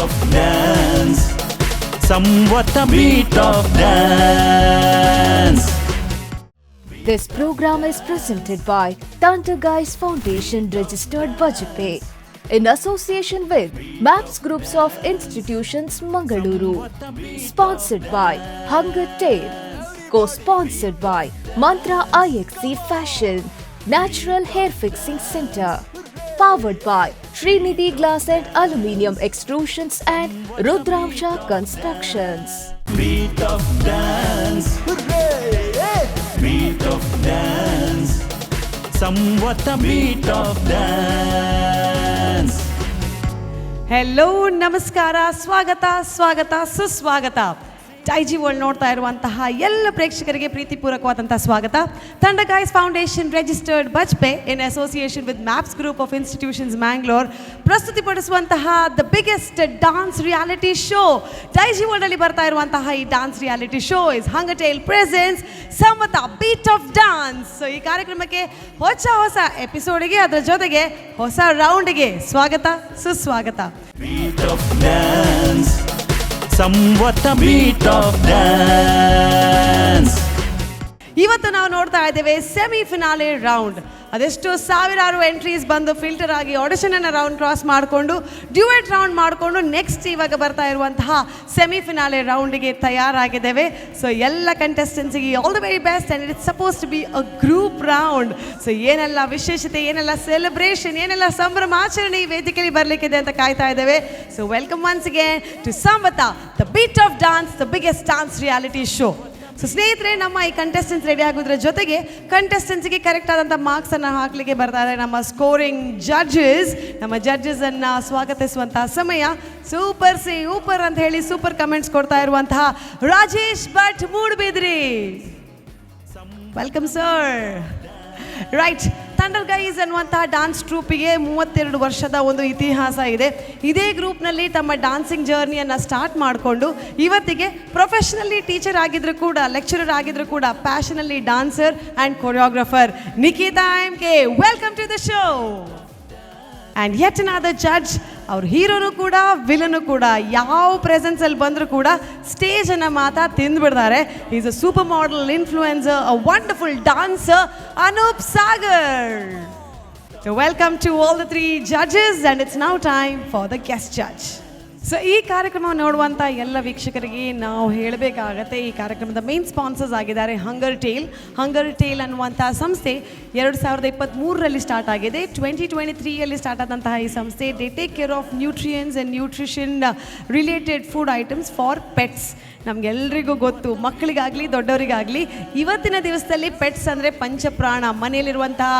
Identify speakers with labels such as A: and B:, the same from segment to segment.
A: of dance. Somewhat a beat of dance.
B: This program is presented by Thunder Guys Foundation Registered Budget Pay in association with MAPS Groups of Institutions Mangaluru. Sponsored by Hunger Tale. Co-sponsored by Mantra IXC Fashion, Natural Hair Fixing Center. Powered by Trinity Glass and Aluminium Extrusions and Rudramsha Constructions.
A: Beat of dance. Beat of dance. Somewhat a beat of dance.
C: Hello ನಮಸ್ಕಾರ, ಸ್ವಾಗತ ಸುಸ್ವಾಗತ. IG world ನೋಡ್ತಾ ಇರುವಂತಹ ಎಲ್ಲ ಪ್ರೇಕ್ಷಕರಿಗೆ ಪ್ರೀತಿಪೂರ್ವಕವಾದಂತಹ ಸ್ವಾಗತ. Thunder guys foundation registered buzz pay in association with maps group of institutions Mangalore ಪ್ರಸ್ತುತಿಪಡಿಸುವಂತಹ the biggest dance reality show. IG world ಅಲ್ಲಿ ಬರ್ತಾ ಇರುವಂತಹ ಈ dance reality show is hunger tale presents Samatha beat of dance. ಈ ಕಾರ್ಯಕ್ರಮಕ್ಕೆ ಹೊಸ ಎಪಿಸೋಡ್ಗೆ ಅದರ ಜೊತೆಗೆ ಹೊಸ ರೌಂಡ್ಗೆ ಸ್ವಾಗತ ಸುಸ್ವಾಗತ.
A: Beat of dance. Somewhat a beat of dance.
C: ಇವತ್ತು ನಾವು ನೋಡ್ತಾ ಇದ್ದೇವೆ ಸೆಮಿಫಿನಾಲೆ ರೌಂಡ್. ಅದೆಷ್ಟು ಸಾವಿರಾರು ಎಂಟ್ರೀಸ್ ಬಂದು ಫಿಲ್ಟರ್ ಆಗಿ ಆಡಿಷನ್ ಅನ್ನ ರೌಂಡ್ ಕ್ರಾಸ್ ಮಾಡಿಕೊಂಡು ಡ್ಯೂಯೆಟ್ ರೌಂಡ್ ಮಾಡಿಕೊಂಡು ನೆಕ್ಸ್ಟ್ ಇವಾಗ ಬರ್ತಾ ಇರುವಂತಹ ಸೆಮಿಫಿನಾಲೆ ರೌಂಡ್ಗೆ ತಯಾರಾಗಿದ್ದೇವೆ. ಸೊ ಎಲ್ಲ ಕಂಟೆಸ್ಟೆಂಟ್ಸ್ಗೆ all the very best and it's suppose to be a group round. So ಏನೆಲ್ಲ ವಿಶೇಷತೆ, ಏನೆಲ್ಲ ಸೆಲೆಬ್ರೇಷನ್, ಏನೆಲ್ಲ ಸಂಭ್ರಮಾಚರಣೆ ಈ ವೇದಿಕೆಯಲ್ಲಿ ಬರಲಿಕ್ಕಿದೆ ಅಂತ ಕಾಯ್ತಾ ಇದ್ದೇವೆ. So welcome once again to Samatha the beat of dance, the biggest dance reality show. So ಸ್ನೇಹಿತರೆ, ನಮ್ಮ ಈ ಕಂಟೆಸ್ಟೆಂಟ್ಸ್ ರೆಡಿ ಆಗೋದ್ರ ಜೊತೆಗೆ ಕಂಟೆಸ್ಟೆಂಟ್ಸ್ಗೆ ಕರೆಕ್ಟ್ ಆದಂಥ ಮಾರ್ಕ್ಸನ್ನು ಹಾಕಲಿಕ್ಕೆ ಬರ್ತಾರೆ ನಮ್ಮ ಸ್ಕೋರಿಂಗ್ ಜಡ್ಜಸ್. ನಮ್ಮ ಜಡ್ಜಸನ್ನು ಸ್ವಾಗತಿಸುವಂತಹ ಸಮಯ. ಸೂಪರ್ ಅಂತ ಹೇಳಿ ಸೂಪರ್ ಕಮೆಂಟ್ಸ್ ಕೊಡ್ತಾ ಇರುವಂತಹ Rajesh Bhat Moodbidri, welcome sir. Right, thunder guys ಅನ್ನುವಂತಹ ಡಾನ್ಸ್ ಟ್ರೂಪಿಗೆ 32 ವರ್ಷದ ಒಂದು ಇತಿಹಾಸ ಇದೆ. ಇದೇ ಗ್ರೂಪ್ನಲ್ಲಿ ತಮ್ಮ ಡಾನ್ಸಿಂಗ್ ಜರ್ನಿಯನ್ನು ಸ್ಟಾರ್ಟ್ ಮಾಡಿಕೊಂಡು ಇವತ್ತಿಗೆ ಪ್ರೊಫೆಷನಲಿ ಟೀಚರ್ ಆಗಿದ್ರು ಕೂಡ, ಲೆಕ್ಚರರ್ ಆಗಿದ್ರು ಕೂಡ, ಪ್ಯಾಷನಲ್ಲಿ dancer and choreographer Nikhita MK. Welcome to the show. And yet another judge. ಅವ್ರ ಹೀರೋನು ಕೂಡ ವಿಲನು ಕೂಡ, ಯಾವ ಪ್ರೆಸೆನ್ಸಲ್ಲಿ ಬಂದರೂ ಕೂಡ ಸ್ಟೇಜನ್ನು ಮಾತಾ ತಿಂದುಬಿಡ್ತಾರೆ. Is a super model, influencer, a wonderful dancer, Anoop Sagar. Welcome to all the 3 judges and it's now time for the guest judge. So ಈ ಕಾರ್ಯಕ್ರಮವನ್ನು ನೋಡುವಂಥ ಎಲ್ಲ ವೀಕ್ಷಕರಿಗೆ ನಾವು ಹೇಳಬೇಕಾಗತ್ತೆ, ಈ ಕಾರ್ಯಕ್ರಮದ ಮೇನ್ ಸ್ಪಾನ್ಸರ್ಸ್ ಆಗಿದ್ದಾರೆ ಹಂಗರ್ ಟೇಲ್ ಅನ್ನುವಂಥ ಸಂಸ್ಥೆ 2023ರಲ್ಲಿ ಸ್ಟಾರ್ಟ್ ಆಗಿದೆ. 2023ಯಲ್ಲಿ ಸ್ಟಾರ್ಟ್ ಆದಂತಹ ಈ ಸಂಸ್ಥೆ they take care of nutrients and nutrition related food items for pets. ನಮಗೆಲ್ರಿಗೂ ಗೊತ್ತು, ಮಕ್ಕಳಿಗಾಗಲಿ ದೊಡ್ಡವರಿಗಾಗಲಿ ಇವತ್ತಿನ ದಿವಸದಲ್ಲಿ ಪೆಟ್ಸ್ ಅಂದರೆ ಪಂಚಪ್ರಾಣ. ಮನೆಯಲ್ಲಿರುವಂತಹ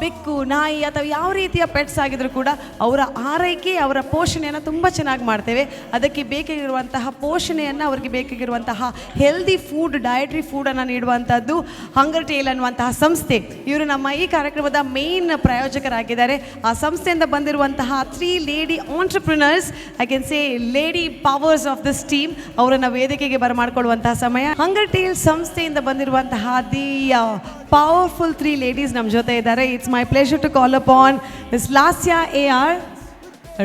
C: ಬೆಕ್ಕು, ನಾಯಿ ಅಥವಾ ಯಾವ ರೀತಿಯ ಪೆಟ್ಸ್ ಆಗಿದ್ರು ಕೂಡ ಅವರ ಆರೈಕೆ, ಅವರ ಪೋಷಣೆಯನ್ನು ತುಂಬ ಚೆನ್ನಾಗಿ ಮಾಡ್ತೇವೆ. ಅದಕ್ಕೆ ಬೇಕಾಗಿರುವಂತಹ ಪೋಷಣೆಯನ್ನು, ಅವರಿಗೆ ಬೇಕಾಗಿರುವಂತಹ ಹೆಲ್ದಿ ಫುಡ್, ಡಯಟ್ರಿ ಫುಡನ್ನು ನೀಡುವಂಥದ್ದು ಹಂಗರ್ ಟೇಲ್ ಅನ್ನುವಂತಹ ಸಂಸ್ಥೆ. ಇವರು ನಮ್ಮ ಈ ಕಾರ್ಯಕ್ರಮದ ಮೇನ್ ಪ್ರಾಯೋಜಕರಾಗಿದ್ದಾರೆ. ಆ ಸಂಸ್ಥೆಯಿಂದ ಬಂದಿರುವಂತಹ 3 lady entrepreneurs, I can say lady powers of this team, ಅವರನ್ನು ವೇದಿಕೆಗೆ ಬರಮಾಡಿಕೊಳ್ಳುವಂತಹ ಸಮಯ. ಹಂಗರ್ ಟೇಲ್ ಸಂಸ್ಥೆಯಿಂದ ಬಂದಿರುವಂತಹ ದಿ ಪವರ್ಫುಲ್ 3 ಲೇಡೀಸ್ ನಮ್ಮ ಜೊತೆ ಇದ್ದಾರೆ. It's my pleasure to call upon miss Lasya AR.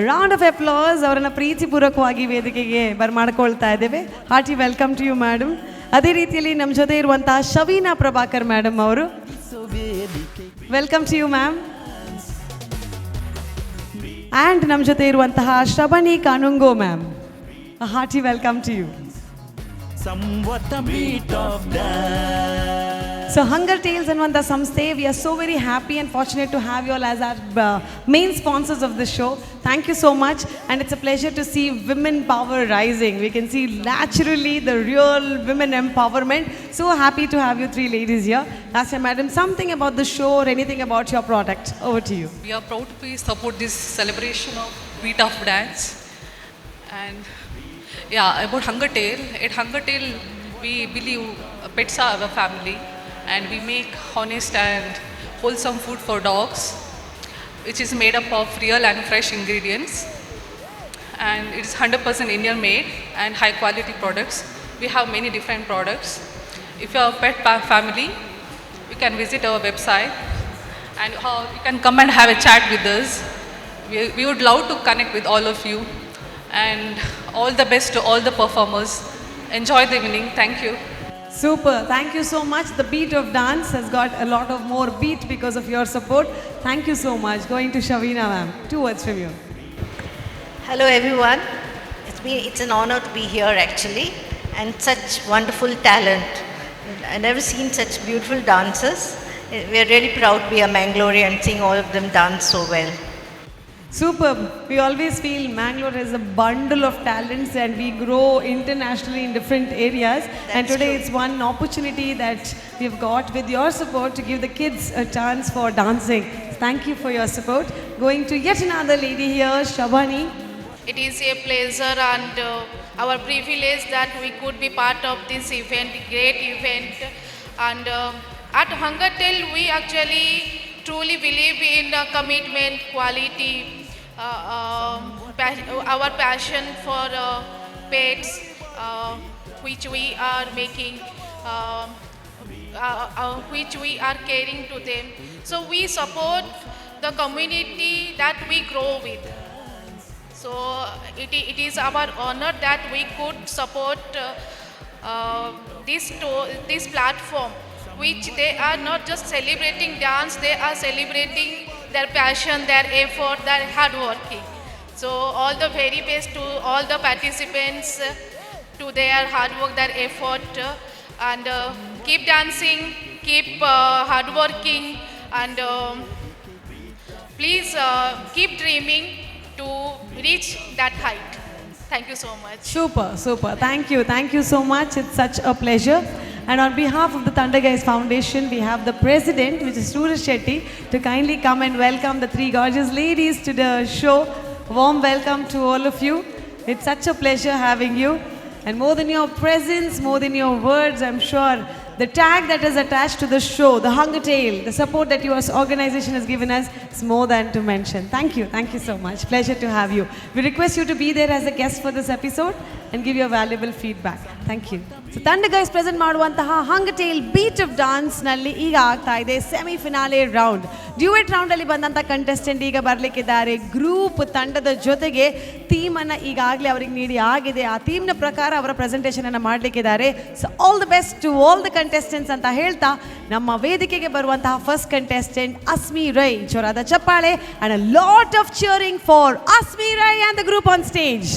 C: Round of applause. ಅವರನ್ನು ಪ್ರೀತಿಪೂರ್ವಕವಾಗಿ ವೇದಿಕೆಗೆ ಬರಮಾಡ್ಕೊಳ್ತಾ ಇದ್ದೇವೆ. Hearty welcome to you madam. ಅದೇ ರೀತಿಯಲ್ಲಿ ನಮ್ಮ ಜೊತೆ ಇರುವಂತಹ ಶವೀನಾ ಪ್ರಭಾಕರ್ ಮೇಡಮ್ ಅವರು, welcome to you ma'am. And ನಮ್ಮ ಜೊತೆ ಇರುವಂತಹ Shravani Kanungo ma'am, hearty welcome to you.
A: Somewhat a beat of dance.
C: So Hunger Tales ಅನ್ನುವಂಥ ಸಂಸ್ಥೆ, we are so very happy and fortunate to have you all as our main sponsors of the show. Thank you so much, and it's a pleasure to see women power rising. We can see naturally the real women empowerment. So happy to have you 3 ladies here. Lasya madam, something about the show or anything about your product? Over to you.
D: We are proud to support this celebration of Beat of Dance. And yeah, about Hunger Tale. At Hunger Tale, we believe pets are our family, and we make honest and wholesome food for dogs, which is made up of real and fresh ingredients, and it is 100% Indian made and high quality products. We have many different products. If you are a pet family, you can visit our website and you can come and have a chat with us. We would love to connect with all of you, and all the best to all the performers. Enjoy the evening. Thank you.
C: Super. Thank you so much. The beat of dance has got a lot of more beat because of your support. Thank you so much. Going to Shavina ma'am. 2 words from you.
E: Hello everyone. It's an honor to be here actually, and such wonderful talent. I've never seen such beautiful dancers. We are really proud to be a Mangalorean, seeing all of them dance so well.
C: Superb. We always feel Mangalore is a bundle of talents and we grow internationally in different areas. And
E: That's
C: today
E: true.
C: it's one opportunity that we've got with your support to give the kids a chance for dancing. Thank you for your support. Going to yet another lady here, Shabani.
F: It is a pleasure and our privilege that we could be part of this event, great event. And at Hunger Tale, we actually truly believe in commitment, quality, our passion for pets, which we are making, which we are caring to them. So we support the community that we grow with. So it is our honor that we could support this platform, which they are not just celebrating dance, they are celebrating their passion, their effort, their hard working. So all the very best to all the participants, to their hard work, their effort, and keep dancing, keep hard working, and please keep dreaming to reach that height. Thank you so much.
C: Super, super. Thank you so much. It's such a pleasure. And on behalf of the Thunder Guys Foundation, we have the president, which is Suraj Shetty, to kindly come and welcome the 3 gorgeous ladies to the show. Warm welcome to all of you. It's such a pleasure having you. And more than your presence, more than your words, I'm sure the tag that is attached to the show, the Hunger Tale, the support that your organization has given us, is more than to mention. Thank you so much. Pleasure to have you. We request you to be there as a guest for this episode and give your valuable feedback. Thank you. So Thunder Guys present ಮಾಡುವಂತಹ Hunger Tale Beat of Dance ನಲ್ಲಿ ಈಗ ಆಗ್ತಾ ಇದೆ semi finale round. Duet round ಅಲ್ಲಿ ಬಂದಂತ contestant ಈಗ ಬರ್ಲಿಕ್ಕಿದ್ದಾರೆ. Group ತಂಡದ ಜೊತೆಗೆ ಥೀಮ್ ಅನ್ನ ಈಗಾಗಲೇ ಅವರಿಗೆ ನೀಡಿ ಆಗಿದೆ. ಆ ಥೀಮ್ ನ ಪ್ರಕಾರ ಅವರ ಪ್ರೆಸೆಂಟೇಷನ್ ಅನ್ನ ಮಾಡ್ಲಿಕ್ಕಿದ್ದಾರೆ. So all the best to all the contestants ಅಂತ ಹೇಳ್ತಾ ನಮ್ಮ ವೇದಿಕೆಗೆ ಬರುವಂತಹ ಫಸ್ಟ್ ಕಂಟೆಸ್ಟೆಂಟ್ ಅಸ್ಮಿ ರೈ. ಜೋರಾದ ಚಪ್ಪಾಳೆ and a lot of cheering for Asmi Rai and the group on stage.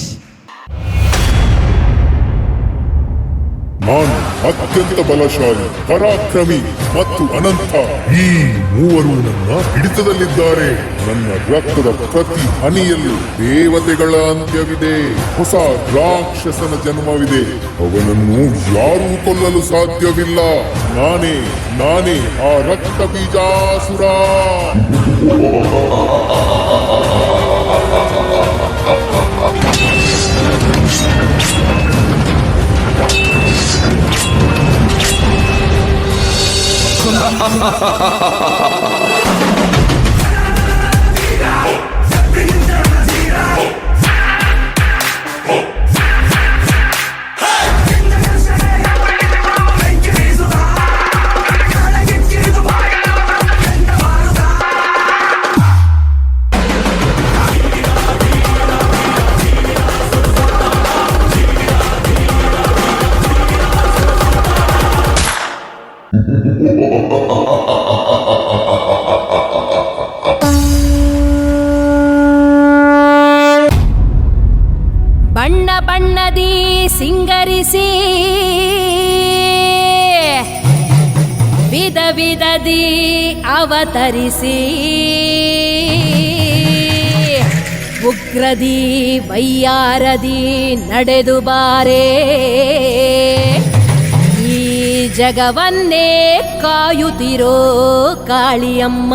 G: ನಾನು ಅತ್ಯಂತ ಬಲಶಾಲಿ, ಪರಾಕ್ರಮಿ ಮತ್ತು ಅನಂತ. ಈ ಮೂವರು ನನ್ನ ಹಿಡಿತದಲ್ಲಿದ್ದಾರೆ. ನನ್ನ ರಕ್ತದ ಪ್ರತಿ ಹನಿಯಲ್ಲೂ ದೇವತೆಗಳ ಅಂತ್ಯವಿದೆ. ಹೊಸ ರಾಕ್ಷಸನ ಜನ್ಮವಿದೆ. ಅವನನ್ನು ಯಾರೂ ಕೊಲ್ಲಲು ಸಾಧ್ಯವಿಲ್ಲ. ನಾನೇ ಆ ರಕ್ತ ಬೀಜಾಸುರ.
H: ಬಣ್ಣ ಬಣ್ಣದಿ ಸಿಂಗರಿಸಿ ವಿಧ ವಿಧದಿ ಅವತರಿಸಿ ಉಗ್ರದಿ ವೈಯಾರದಿ ನಡೆದು ಬಾರೆ ಈ ಜಗವನ್ನೇ ಕಾಯುತ್ತಿರೋ ಕಾಳಿಯಮ್ಮ.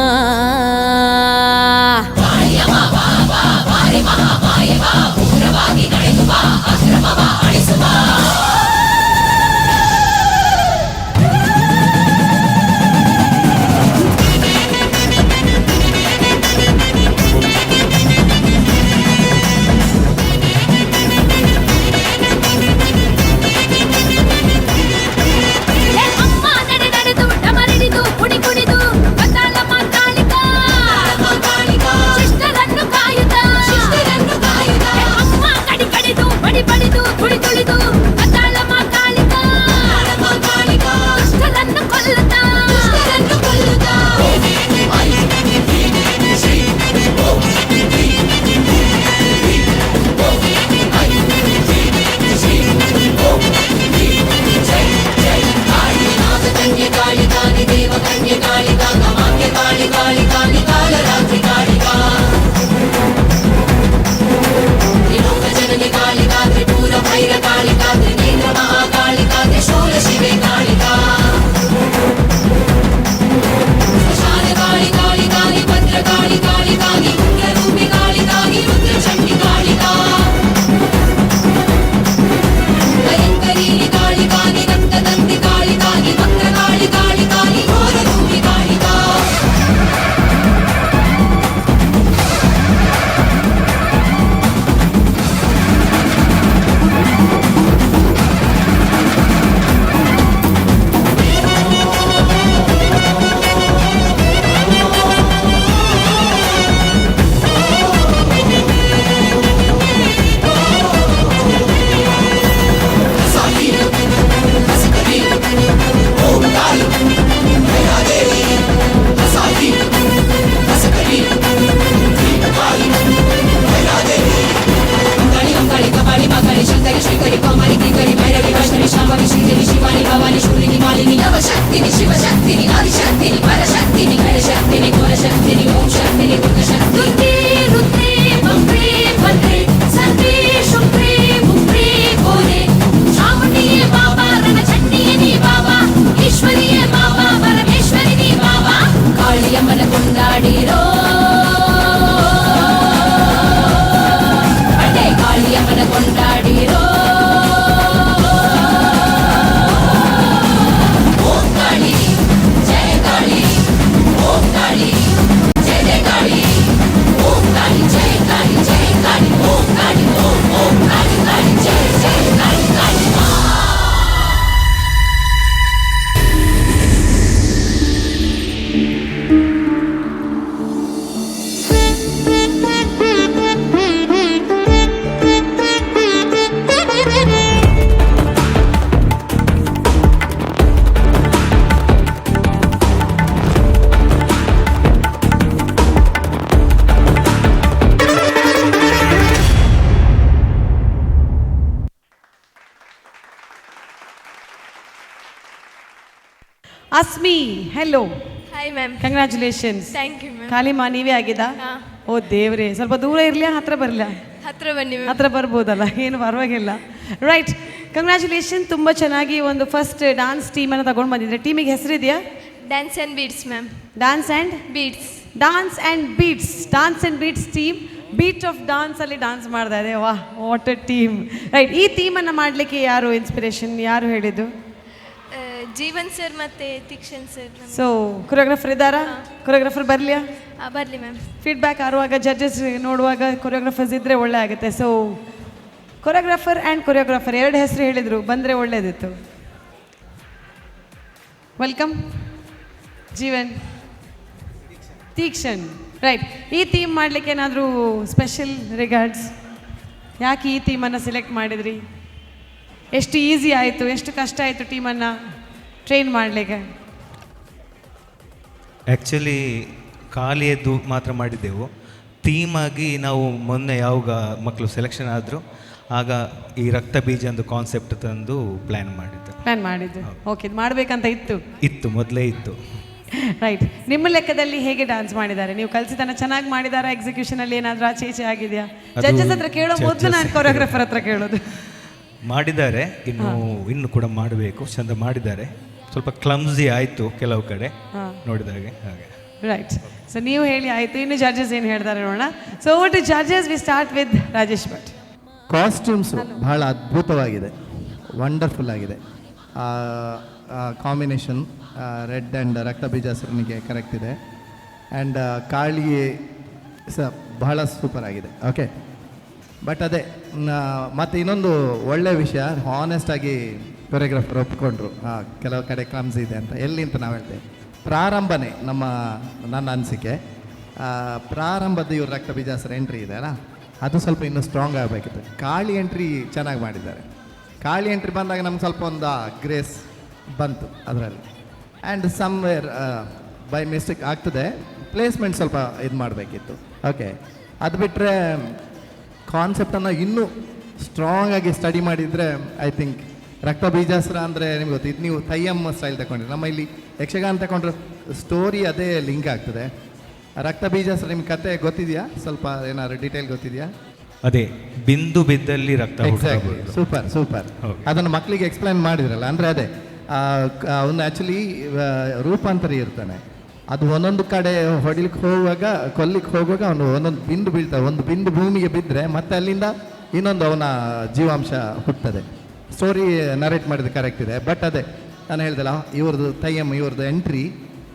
H: ಶಿಷ್ಟರನ್ನು ಕಾಯುತ್ತಾ ಕೊಂಡಾಡಿರೋ ಓಂ ಕಾಳಿ ಜಯ ಕಾಳಿ ಓಂ ಕಾಳಿ ಜಯ ಜಯ ಕಾಳಿ ಓಂ ಕಾಳಿ ಜಯ ಕಾಳಿ ಜಯ ಕಾಳಿ ಓಂ ಕಾಳಿ ಓಂ ಕಾಳಿ ಕಾಳಿ ಜಯ ಜಯ Kali Kali
C: Asmi, hello,
I: hi ma'am.
C: Congratulations.
I: Thank you ma'am.
C: Kalima ನೀವೇ ಆಗಿದಾ?
I: ಹಾಂ.
C: ಓ ದೇವ್ರೆ, ಸ್ವಲ್ಪ ದೂರ ಇರಲಿ, ಹತ್ರ ಬರಲ್ಲ?
I: ಹತ್ರ ಬನ್ನಿ ಮ್ಯಾಮ್.
C: ಹತ್ರ ಬರ್ಬೋದಲ್ಲ, ಏನು ಪರವಾಗಿಲ್ಲ. Right, congratulation. ತುಂಬ ಚೆನ್ನಾಗಿ ಒಂದು ಫಸ್ಟ್ ಡಾನ್ಸ್ ಟೀಮನ್ನು ತಗೊಂಡು ಬಂದಿದ್ರೆ. ಟೀಮಿಗೆ ಹೆಸರಿದೆಯಾ?
I: Dance and beats ma'am.
C: Dance and
I: beats.
C: Dance and beats. Dance and beats team beat of ಡಾನ್ಸಲ್ಲಿ ಡಾನ್ಸ್ ಮಾಡ್ತಾ ಇದೆ. ವಾಹ್, ವಾಟ್ ಅ ಟೀಮ್. ರೈಟ್, ಈ ಟೀಮನ್ನು ಮಾಡಲಿಕ್ಕೆ ಯಾರು ಇನ್ಸ್ಪಿರೇಷನ್, ಯಾರು ಹೇಳಿದ್ದು?
I: ಜೀವನ್ ಸರ್ ಮತ್ತು ದೀಕ್ಷನ್ ಸರ್.
C: ಸೊ ಕೊರಿಯೋಗ್ರಾಫರ್ ಇದ್ದಾರಾ? ಕೊರಿಯೋಗ್ರಾಫರ್ ಬರಲಿಯಾ?
I: ಬರಲಿ ಮ್ಯಾಮ್.
C: ಫೀಡ್ಬ್ಯಾಕ್ ಆರುವಾಗ ಜಡ್ಜಸ್ ನೋಡುವಾಗ ಕೊರಿಯೋಗ್ರಾಫರ್ಸ್ ಇದ್ದರೆ ಒಳ್ಳೆ ಆಗುತ್ತೆ. ಸೊ ಕೊರಿಯೋಗ್ರಾಫರ್ ಆ್ಯಂಡ್ ಕೊರಿಯೋಗ್ರಾಫರ್ ಎರಡು ಹೆಸರು ಹೇಳಿದರು, ಬಂದರೆ ಒಳ್ಳೆಯದಿತ್ತು. ವೆಲ್ಕಮ್ ಜೀವನ್, ತೀಕ್ಷಣ್. ರೈಟ್, ಈ ಥೀಮ್ ಮಾಡಲಿಕ್ಕೆ ಏನಾದರೂ ಸ್ಪೆಷಲ್ ರಿಗಾರ್ಡ್ಸ್? ಯಾಕೆ ಈ ಥೀಮನ್ನು ಸೆಲೆಕ್ಟ್ ಮಾಡಿದ್ರಿ? ಎಷ್ಟು ಈಸಿ ಆಯಿತು, ಎಷ್ಟು ಕಷ್ಟ ಆಯಿತು ಟೀಮನ್ನು ಟ್ರೈನ್ ಮಾಡಲಿಕ್ಕೆ?
J: ಆ್ಯಕ್ಚುಲಿ ಖಾಲಿ ಎದ್ದು ಮಾತ್ರ ಮಾಡಿದ್ದೆವು. ಥೀಮಾಗಿ ನಾವು ಮೊನ್ನೆ ಯಾವಾಗ ಮಕ್ಕಳು ಸೆಲೆಕ್ಷನ್ ಆದರು ಆಗ ಈ ರಕ್ತ ಬೀಜ ಒಂದು ಕಾನ್ಸೆಪ್ಟ್ ತಂದು ಪ್ಲ್ಯಾನ್ ಮಾಡಿದ್ದು.
C: ಓಕೆ, ಇದು ಮಾಡಬೇಕಂತ
J: ಇತ್ತು ಮೊದಲೇ ಇತ್ತು.
C: ರೈಟ್, ನಿಮ್ಮ ಲೆಕ್ಕದಲ್ಲಿ ಹೇಗೆ ಡಾನ್ಸ್ ಮಾಡಿದ್ದಾರೆ? ನೀವು ಕಲಿಸಿದನ್ನ ಚೆನ್ನಾಗಿ ಮಾಡಿದಾರಾ? ಎಕ್ಸಿಕ್ಯೂಷನಲ್ಲಿ ಏನಾದರೂ ಆಚೆ ಈಚೆ ಆಗಿದೆಯಾ? ಜಡ್ಜಸ್ ಹತ್ರ ಕೇಳೋ ಮೊದಲು ನಾನು ಕೊರಿಯೋಗ್ರಾಫರ್ ಹತ್ರ ಕೇಳೋದು.
J: ಮಾಡಿದ್ದಾರೆ, ಇನ್ನು ಕೂಡ ಮಾಡಬೇಕು. ಚಂದ ಮಾಡಿದ್ದಾರೆ. ಸ್ವಲ್ಪ ಕ್ಲಮ್ಸಿ ಆಯಿತು ಕೆಲವು ಕಡೆ ನೋಡಿದಾಗೆ, ಹಾಗೆ.
C: ರೈಟ್, ಸೊ ನೀವು ಹೇಳಿ ಆಯಿತು, ಇನ್ನು ಜಡ್ಜಸ್ ಏನು ಹೇಳ್ತಾರೆ ನೋಡೋಣ. So over to judges, we start with Rajesh Bhat.
K: Costumes ಬಹಳ ಅದ್ಭುತವಾಗಿದೆ, ವಂಡರ್ಫುಲ್ ಆಗಿದೆ. ಕಾಂಬಿನೇಷನ್ ರೆಡ್ ಆ್ಯಂಡ್ ರಕ್ತ ಬೀಜಾಸುರನಿಗೆ ಕರೆಕ್ಟ್ ಇದೆ. ಆ್ಯಂಡ್ ಕಾಳಿ ಸಹ ಬಹಳ ಸೂಪರ್ ಆಗಿದೆ. ಓಕೆ, ಬಟ್ ಅದೇ ಮತ್ತು ಇನ್ನೊಂದು ಒಳ್ಳೆಯ ವಿಷಯ, ಹಾನೆಸ್ಟಾಗಿ ಕೊರಿಯೋಗ್ರಾಫರ್ ಒಪ್ಪಿಕೊಂಡ್ರು. ಕೆಲವು ಕಡೆ ಕ್ರಮ್ಸ್ ಇದೆ ಅಂತ. ಎಲ್ಲಿ ಅಂತ ನಾವು ಹೇಳ್ತೇವೆ, ಪ್ರಾರಂಭನೇ ನನ್ನ ಅನಿಸಿಕೆ ಪ್ರಾರಂಭದ ಇವ್ರ ರಕ್ತ ಬೀಜಾಸುರ ಎಂಟ್ರಿ ಇದೆ ಅಲ್ಲ, ಅದು ಸ್ವಲ್ಪ ಇನ್ನೂ ಸ್ಟ್ರಾಂಗ್ ಆಗಬೇಕಿತ್ತು. ಕಾಳಿ ಎಂಟ್ರಿ ಚೆನ್ನಾಗಿ ಮಾಡಿದ್ದಾರೆ. ಕಾಳಿ ಎಂಟ್ರಿ ಬಂದಾಗ ನಮ್ಗೆ ಸ್ವಲ್ಪ ಒಂದು ಗ್ರೇಸ್ ಬಂತು ಅದರಲ್ಲಿ. ಆ್ಯಂಡ್ ಸಮ್ವೇರ್ ಬೈ ಮಿಸ್ಟೇಕ್ ಆಗ್ತದೆ, ಪ್ಲೇಸ್ಮೆಂಟ್ ಸ್ವಲ್ಪ ಇದು ಮಾಡಬೇಕಿತ್ತು. ಓಕೆ, ಅದು ಬಿಟ್ಟರೆ ಕಾನ್ಸೆಪ್ಟನ್ನು ಇನ್ನೂ ಸ್ಟ್ರಾಂಗ್ ಆಗಿ ಸ್ಟಡಿ ಮಾಡಿದರೆ ಐ ಥಿಂಕ್ ರಕ್ತ ಬೀಜಾಸುರ ಅಂದರೆ ನಿಮ್ಗೆ ಗೊತ್ತು. ಇದು ನೀವು ತಯ್ಯಮ್ಮ ಸ್ಟೈಲ್ ತಗೊಂಡ್ರಿ, ನಮ್ಮ ಇಲ್ಲಿ ಯಕ್ಷಗಾನ ತಗೊಂಡ್ರೆ ಸ್ಟೋರಿ ಅದೇ ಲಿಂಕ್ ಆಗ್ತದೆ. ರಕ್ತ ಬೀಜಾಸುರ ನಿಮ್ಮ ಕತೆ ಗೊತ್ತಿದೆಯಾ? ಸ್ವಲ್ಪ ಏನಾದ್ರು ಡೀಟೇಲ್ ಗೊತ್ತಿದೆಯಾ?
J: ಅದೇ ಬಿಂದು ಬಿದ್ದಲ್ಲಿ ರಕ್ತ.
K: Super super. ಅದನ್ನು ಮಕ್ಕಳಿಗೆ ಎಕ್ಸ್ಪ್ಲೈನ್ ಮಾಡಿದ್ರಲ್ಲ. ಅಂದರೆ ಅದೇ ಅವನು ಆ್ಯಕ್ಚುಲಿ ರೂಪಾಂತರಿ ಇರ್ತಾನೆ. ಅದು ಒಂದೊಂದು ಕಡೆ ಹೊಡಿಲಿಕ್ಕೆ ಹೋಗುವಾಗ, ಕೊಲ್ಲಿಕ್ಕೆ ಹೋಗುವಾಗ ಅವನು ಒಂದೊಂದು ಬಿಂದು ಬೀಳ್ತಾವೆ. ಒಂದು ಬಿಂದು ಭೂಮಿಗೆ ಬಿದ್ದರೆ ಮತ್ತೆ ಅಲ್ಲಿಂದ ಇನ್ನೊಂದು ಅವನ ಜೀವಾಂಶ ಹುಟ್ಟುತ್ತದೆ. ಸ್ಟೋರಿ ನರೇಟ್ ಮಾಡಿದ್ದು ಕರೆಕ್ಟ್ ಇದೆ. ಬಟ್ ಅದೇ ನಾನು ಹೇಳ್ದಲ್ಲ, ಇವ್ರದ್ದು ತಯ್ಯಮ್ಮ, ಇವ್ರದ್ದು ಎಂಟ್ರಿ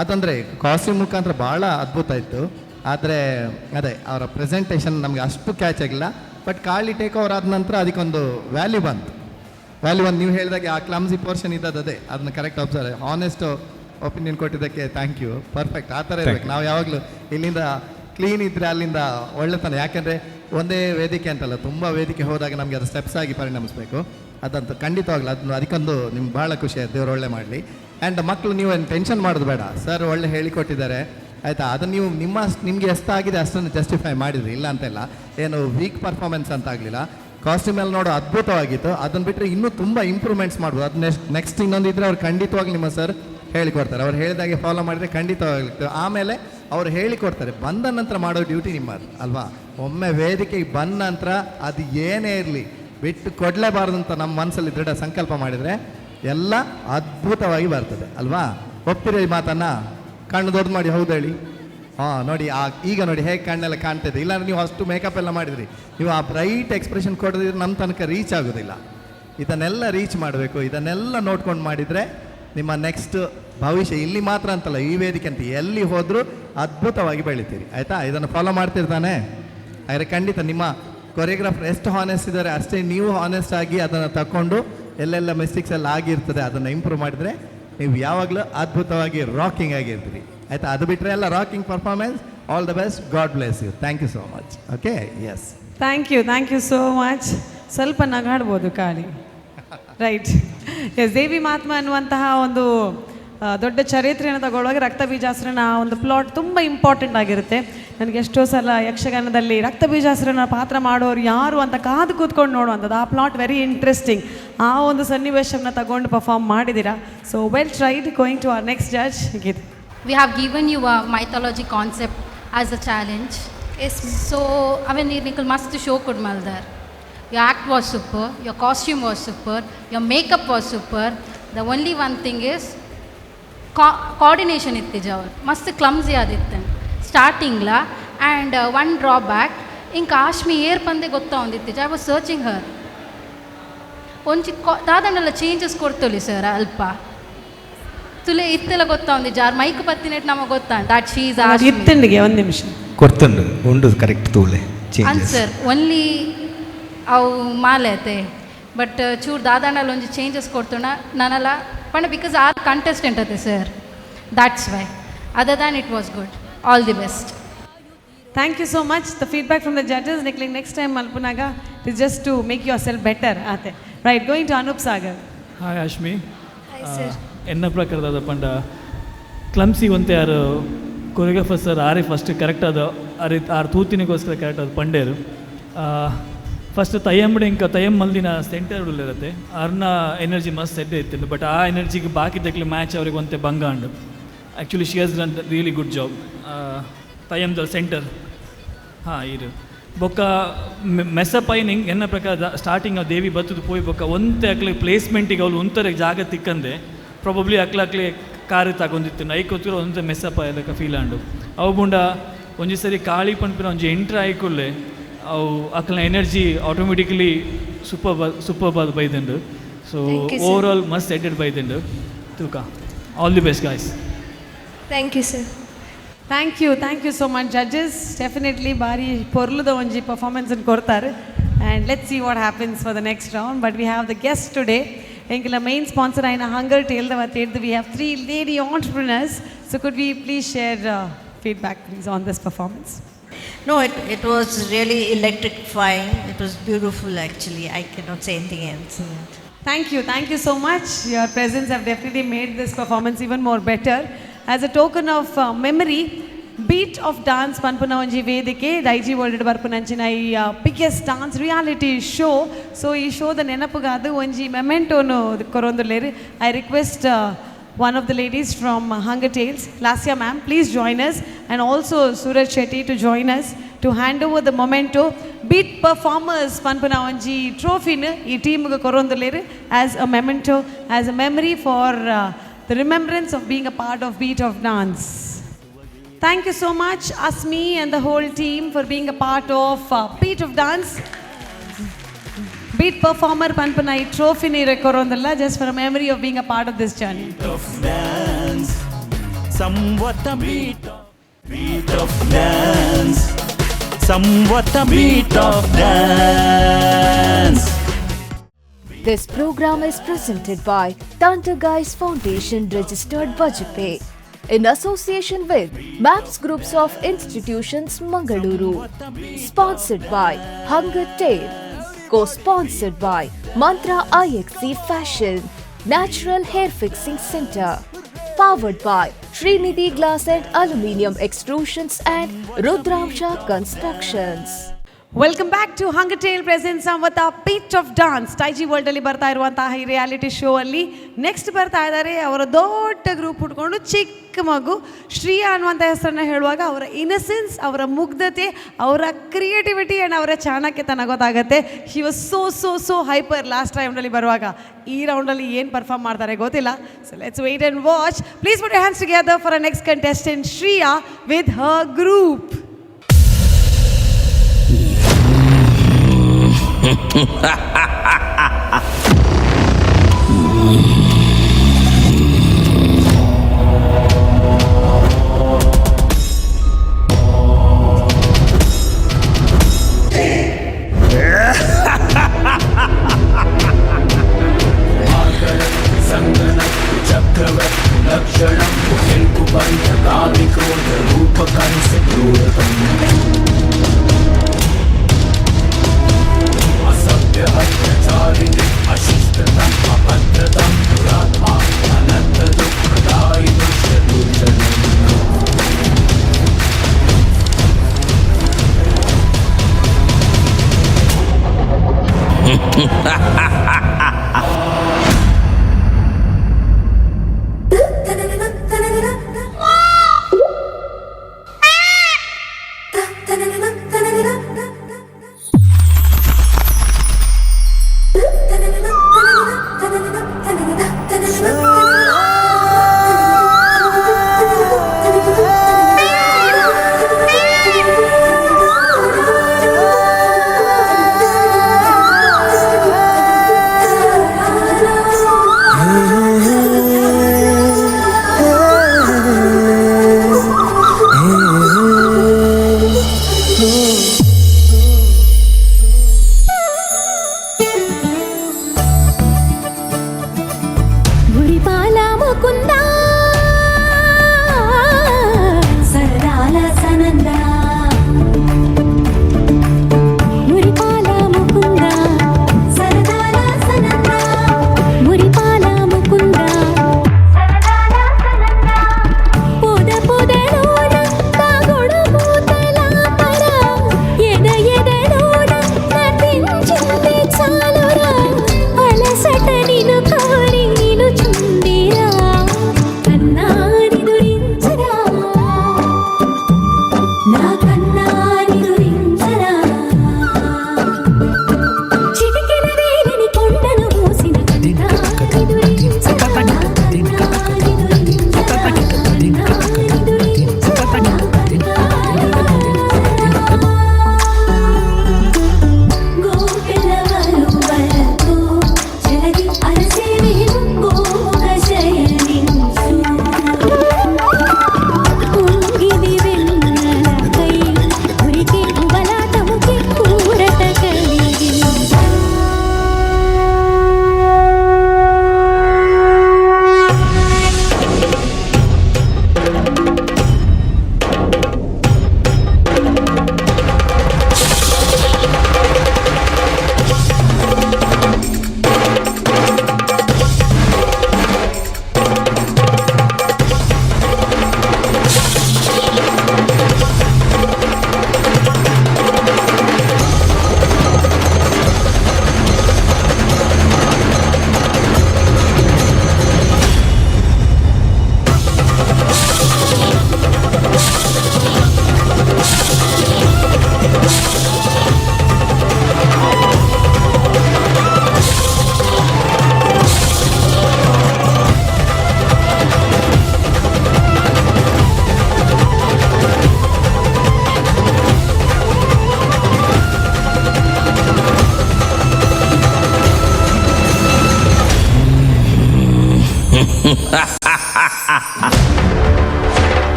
K: ಅದಂದರೆ ಕಾಸ್ಟ್ಯೂಮ್ ಮುಖಾಂತರ ಭಾಳ ಅದ್ಭುತ ಇತ್ತು. ಆದರೆ ಅದೇ ಅವರ ಪ್ರೆಸೆಂಟೇಷನ್ ನಮಗೆ ಅಷ್ಟು ಕ್ಯಾಚ್ ಆಗಿಲ್ಲ. ಬಟ್ ಕಾಳಿ ಟೇಕ್ ಓವರ್ ಆದ ನಂತರ ಅದಕ್ಕೊಂದು ವ್ಯಾಲ್ಯೂ ಬಂತು. ನೀವು ಹೇಳಿದಾಗೆ ಆ ಕ್ಲಮ್ಸಿ ಪೋರ್ಷನ್ ಇದ್ದದ್ದು ಅದೇ, ಅದನ್ನ ಕರೆಕ್ಟ್ ಅಬ್ಸರ್ವ್, ಹಾನೆಸ್ಟ್ ಒಪಿನಿಯನ್ ಕೊಟ್ಟಿದ್ದಕ್ಕೆ ಥ್ಯಾಂಕ್ ಯು. ಪರ್ಫೆಕ್ಟ್, ಆ ಥರ ಇರಬೇಕು. ನಾವು ಯಾವಾಗಲೂ ಇಲ್ಲಿಂದ ಕ್ಲೀನ್ ಇದ್ದರೆ ಅಲ್ಲಿಂದ ಒಳ್ಳೆತನ. ಯಾಕೆಂದರೆ ಒಂದೇ ವೇದಿಕೆ ಅಂತಲ್ಲ, ತುಂಬ ವೇದಿಕೆ ಹೋದಾಗ ನಮಗೆ ಅದು ಸ್ಟೆಪ್ಸ್ ಆಗಿ ಪರಿಣಮಿಸಬೇಕು. ಅದಂತೂ ಖಂಡಿತವಾಗ್ಲೂ ಅದಕ್ಕೊಂದು ನಿಮ್ಗೆ ಭಾಳ ಖುಷಿ ಆಯ್ತು. ದೇವ್ರು ಒಳ್ಳೆ ಮಾಡಲಿ. ಆ್ಯಂಡ್ ಮಕ್ಕಳು ನೀವು ಏನು ಟೆನ್ಷನ್ ಮಾಡೋದು ಬೇಡ. ಸರ್ ಒಳ್ಳೆ ಹೇಳಿಕೊಟ್ಟಿದ್ದಾರೆ, ಆಯಿತಾ? ಅದನ್ನು ನೀವು ನಿಮಗೆ ಎಷ್ಟಾಗಿದೆ ಅಷ್ಟನ್ನು ಜಸ್ಟಿಫೈ ಮಾಡಿದ್ರಿ, ಇಲ್ಲ ಅಂತೆಲ್ಲ. ಏನು ವೀಕ್ ಪರ್ಫಾರ್ಮೆನ್ಸ್ ಅಂತ ಆಗಲಿಲ್ಲ. ಕಾಸ್ಟ್ಯೂಮೆಲ್ಲ ನೋಡೋ ಅದ್ಭುತವಾಗಿತ್ತು. ಅದನ್ನು ಬಿಟ್ಟರೆ ಇನ್ನೂ ತುಂಬ ಇಂಪ್ರೂವ್ಮೆಂಟ್ಸ್ ಮಾಡ್ಬೋದು. ಅದು ನೆಕ್ಸ್ಟ್ ಇನ್ನೊಂದು ಇದ್ದರೆ ಅವ್ರು ಖಂಡಿತವಾಗ್ಲಿ ನಿಮ್ಮ ಸರ್ ಹೇಳಿಕೊಡ್ತಾರೆ. ಅವ್ರು ಹೇಳಿದಾಗೆ ಫಾಲೋ ಮಾಡಿದರೆ ಖಂಡಿತವಾಗ್ಲಿತ್ತು. ಆಮೇಲೆ ಅವ್ರು ಹೇಳಿಕೊಡ್ತಾರೆ. ಬಂದ ನಂತರ ಮಾಡೋ ಡ್ಯೂಟಿ ನಿಮ್ಮದು ಅಲ್ವಾ? ಒಮ್ಮೆ ವೇದಿಕೆಗೆ ಬಂದ ನಂತರ ಅದು ಏನೇ ಇರಲಿ ಬಿಟ್ಟು ಕೊಡಲೇಬಾರ್ದು ಅಂತ ನಮ್ಮ ಮನಸ್ಸಲ್ಲಿ ದೃಢ ಸಂಕಲ್ಪ ಮಾಡಿದರೆ ಎಲ್ಲ ಅದ್ಭುತವಾಗಿ ಬರ್ತದೆ ಅಲ್ವಾ? ಒಪ್ತಿರೋ ಈ ಮಾತನ್ನು? ಕಣ್ಣು ದೊಡ್ಡ ಮಾಡಿ ಹೌದು ಹೇಳಿ. ಹಾಂ ನೋಡಿ ಈಗ ನೋಡಿ ಹೇಗೆ ಕಣ್ಣೆಲ್ಲ ಕಾಣ್ತಿದೆ. ಇಲ್ಲಾಂದ್ರೆ ನೀವು ಅಷ್ಟು ಮೇಕಪ್ ಎಲ್ಲ ಮಾಡಿದ್ರಿ, ನೀವು ಆ ಬ್ರೈಟ್ ಎಕ್ಸ್ಪ್ರೆಷನ್ ಕೊಡದಿದ್ರೆ ನಮ್ಮ ತನಕ ರೀಚ್ ಆಗೋದಿಲ್ಲ. ಇದನ್ನೆಲ್ಲ ರೀಚ್ ಮಾಡಬೇಕು, ಇದನ್ನೆಲ್ಲ ನೋಡ್ಕೊಂಡು ಮಾಡಿದರೆ ನಿಮ್ಮ ನೆಕ್ಸ್ಟ್ ಭವಿಷ್ಯ ಇಲ್ಲಿ ಮಾತ್ರ ಅಂತಲ್ಲ, ಈ ವೇದಿಕೆ ಅಂತ ಎಲ್ಲಿ ಹೋದರೂ ಅದ್ಭುತವಾಗಿ ಬೆಳಿತೀರಿ. ಆಯಿತಾ? ಇದನ್ನು ಫಾಲೋ ಮಾಡ್ತಿರ್ತಾನೆ. ಆದರೆ ಖಂಡಿತ ನಿಮ್ಮ ಕೊರಿಯೋಗ್ರಾಫರ್ ಎಷ್ಟು ಹಾನೆಸ್ಟ್ ಇದ್ದಾರೆ ಅಷ್ಟೇ ನೀವು ಹಾನೆಸ್ಟ್ ಆಗಿ ಅದನ್ನು ತಗೊಂಡು ಎಲ್ಲೆಲ್ಲ ಮಿಸ್ಟೇಕ್ಸ್ ಎಲ್ಲ ಆಗಿರ್ತದೆ ಅದನ್ನು ಇಂಪ್ರೂವ್ ಮಾಡಿದರೆ ನೀವು ಯಾವಾಗಲೂ ಅದ್ಭುತವಾಗಿ ರಾಕಿಂಗ್ ಆಗಿರ್ತೀರಿ. ಆಯಿತಾ? ಅದು ಬಿಟ್ಟರೆ ಎಲ್ಲ rocking performance. All the best. God bless you. Thank you so much. Okay, yes,
C: thank you so much. ಸ್ವಲ್ಪ ನಗಾಡ್ಬೋದು ಕಾಳಿ. ರೈಟ್. ಎಸ್, ದೇವಿ ಮಹಾತ್ಮ ಅನ್ನುವಂತಹ ಒಂದು ದೊಡ್ಡ ಚರಿತ್ರೆಯನ್ನು ತಗೊಳ್ಳುವಾಗ ರಕ್ತ ಬೀಜಾಸುರನ ಒಂದು ಪ್ಲಾಟ್ ತುಂಬ ಇಂಪಾರ್ಟೆಂಟ್ ಆಗಿರುತ್ತೆ. ನನಗೆ ಎಷ್ಟೋ ಸಲ ಯಕ್ಷಗಾನದಲ್ಲಿ ರಕ್ತ ಬೀಜಾಸುರನ ಪಾತ್ರ ಮಾಡೋರು ಯಾರು ಅಂತ ಕಾದು ಕೂತ್ಕೊಂಡು ನೋಡುವಂಥದ್ದು. ಆ ಪ್ಲಾಟ್ ವೆರಿ ಇಂಟ್ರೆಸ್ಟಿಂಗ್. ಆ ಒಂದು ಸನ್ನಿವೇಶವನ್ನು ತಗೊಂಡು ಪರ್ಫಾರ್ಮ್ ಮಾಡಿದ್ದೀರಾ. So well tried. Going to our next judge. Geet.
L: We have given you a mythology concept as a challenge.
I: Yes.
L: So, Nikal mast show could maldar. Your act was super, your costume was super, your makeup was super. The only one thing is coordination itti javar. Mast clumsy aditte. Starting la and one drawback in Kashmi air pande gotta onditte. I was searching her. Onchi dadanella changes kortoli sir alpa. ತುಲೆ ಇತ್ತೆಲ್ಲ ಗೊತ್ತಾ ಒಂದು jar mic ಪತ್ತಿನೆಟ್ ನಮಗೆ ಗೊತ್ತಾ that she is Ashmi
C: ಇತ್ತಂಡಿಗೆ ಒಂದು ನಿಮಿಷ
J: ಕೊಡ್ತಂಡು ಉಂಡು correct ತೂಲೆ
L: answer only ಅವು ಮಾಲೆ ಐತೆ ಬಟ್ ಚೂರು ದಾದಾಂಡಲ್ಲಿ ಒಂದು ಚೇಂಜಸ್ ಕೊಡ್ತೋಣ ನಾನಲ್ಲ ಪಂಡ ಬಿಕಾಸ್ ಆರ್ ಕಂಟೆಸ್ಟೆಂಟ್ ಅತೆ sir that's why other than it was good. All the best.
C: Thank you so much. The feedback from the judges. Next time Malpunaga is just to make yourself better. Ate. Right. Going to Anup Sagar.
M: Hi Ashmi.
I: Hi sir.
M: ಎನ್ನ ಪ್ರಕಾರದ ಪಂಡ clumsy ಒಂತೆ ಯಾರು choreographer sir ಆರೇ first correct ಅದು ಆರು ತೂತಿನಿಗೋಸ್ಕರ correct ಅದು ಪಂಡೇರು first ತಯ್ಯಂಬಡಿ ಇಂಕ ತಯ್ಯಂ ಮಲ್ದಿನ ಸೆಂಟರ್ ಇರುತ್ತೆ ಅವ್ರನ್ನ ಎನರ್ಜಿ ಮಸ್ತ್ ಸೆಡ್ ಇತ್ತು ಬಟ್ ಆ ಎನರ್ಜಿಗೆ ಬಾಕಿ ತೆಕ್ಲಿ ಮ್ಯಾಚ್ ಅವ್ರಿಗೆ ಒಂತೆ ಬಂಗಾಂಡು actually she has done really good job ತಯ್ಯಂದ ಸೆಂಟರ್ ಹಾಂ ಇದು ಬೊಕ್ಕ ಮೆಸ್ಸಪ್ ಐ ನಿಂಗೆ ಎನ್ನ ಪ್ರಕಾರ ಸ್ಟಾರ್ಟಿಂಗ್ ಅವು ದೇವಿ ಬತ್ತದು ಪೋಯ್ ಬೊಕ್ಕ ಒಂತೆ ಅಕ್ಲಿ ಪ್ಲೇಸ್ಮೆಂಟಿಗೆ ಅವ್ರು ಒಂಥರ ಜಾಗ ತಿಕ್ಕಂದೆ ಪ್ರಾಬಬ್ಲಿ ಅಕ್ಲಾಕ್ಲಿ ಕಾರು ತಗೊಂಡಿತ್ತು ನೈಕ್ ಹೊತ್ತಿರೋ ಒಂದು ಮೆಸ್ಸಪ್ಪ ಎಲ್ಲಕ್ಕ ಫೀಲ್ ಆಂಡು ಅವು ಬುಂಡ ಒಂಜಿ ಸರಿ ಕಾಳಿ ಪಂಪಿನ ಒಂಜಿ ಎಂಟ್ರ್ ಆಯ್ಕೊಳ್ಳೆ ಅವು ಅಕ್ಲ ಎನರ್ಜಿ ಆಟೋಮೆಟಿಕಲಿ ಸೂಪರ್ ಬೈದಂಡು so overall must added ಬೈದಂಡು ತೂಕ. All the best guys.
I: Thank you sir.
C: Thank you so much judges. Definitely bari porluda onji performance and kortare and let's see what happens for the next round. But we have the guests today. Enkila main sponsor aina Hunger Tale the we have 3 lady entrepreneurs. So could we please share feedback please on this performance?
E: No, it was really electrifying. It was beautiful actually. I cannot say anything else.
C: Thank you so much. Your presence have definitely made this performance even more better. As a token of memory, Beat of Dance Panpunavanji Vedike Daiji World Barpunanchina biggest dance reality show. So ee show the nenapugadu onji memento no korondulere. I request one of the ladies from Hunger Tales, Lasya ma'am, please join us, and also Suraj Shetty to join us to hand over the memento Beat Performers Panpunavanji trophy ne ee team ku korondulere as a memento, as a memory for the remembrance of being a part of Beat of Dance. Thank you so much, Asmi and the whole team, for being a part of Beat of Dance. Beat Performer Panpanai Trophy ni rekorondalla just for a memory of being a part of this journey.
A: Beat of dance, somewhat a beat of dance, somewhat a beat of dance.
B: This program is presented by Tanta Guys Foundation Registered Budget Pay in association with MAPS Groups of Institutions Mangaluru. Sponsored by Hunger Tale. Co-sponsored by Mantra IXC Fashion, Natural Hair Fixing Center. Powered by Srinidhi Glass and Aluminium Extrusions and Rudramsha Constructions.
C: Welcome back to hunger tale presents Samvatha beat of dance ಟೈಜಿ ವರ್ಲ್ಡಲ್ಲಿ ಬರ್ತಾ ಇರುವಂತಹ ಈ reality show ಅಲ್ಲಿ next ಬರ್ತಾ ಇದ್ದಾರೆ ಅವರ ದೊಡ್ಡ ಗ್ರೂಪ್ ಹುಟ್ಕೊಂಡು ಚಿಕ್ಕ ಮಗು ಶ್ರೀಯಾ ಅನ್ನುವಂಥ ಹೆಸರನ್ನ ಹೇಳುವಾಗ ಅವರ ಇನ್ನಸೆನ್ಸ್, ಅವರ ಮುಗ್ಧತೆ, ಅವರ ಕ್ರಿಯೇಟಿವಿಟಿ ಆ್ಯಂಡ್ ಅವರ ಚಾಣಕ್ಯತನ ಗೊತ್ತಾಗುತ್ತೆ. She was so hyper last ರೌಂಡಲ್ಲಿ ಬರುವಾಗ. ಈ ರೌಂಡಲ್ಲಿ ಏನು ಪರ್ಫಾರ್ಮ್ ಮಾಡ್ತಾರೆ ಗೊತ್ತಿಲ್ಲ. So let's wait and watch. Please put your hands together for a next contestant Shriya with her group.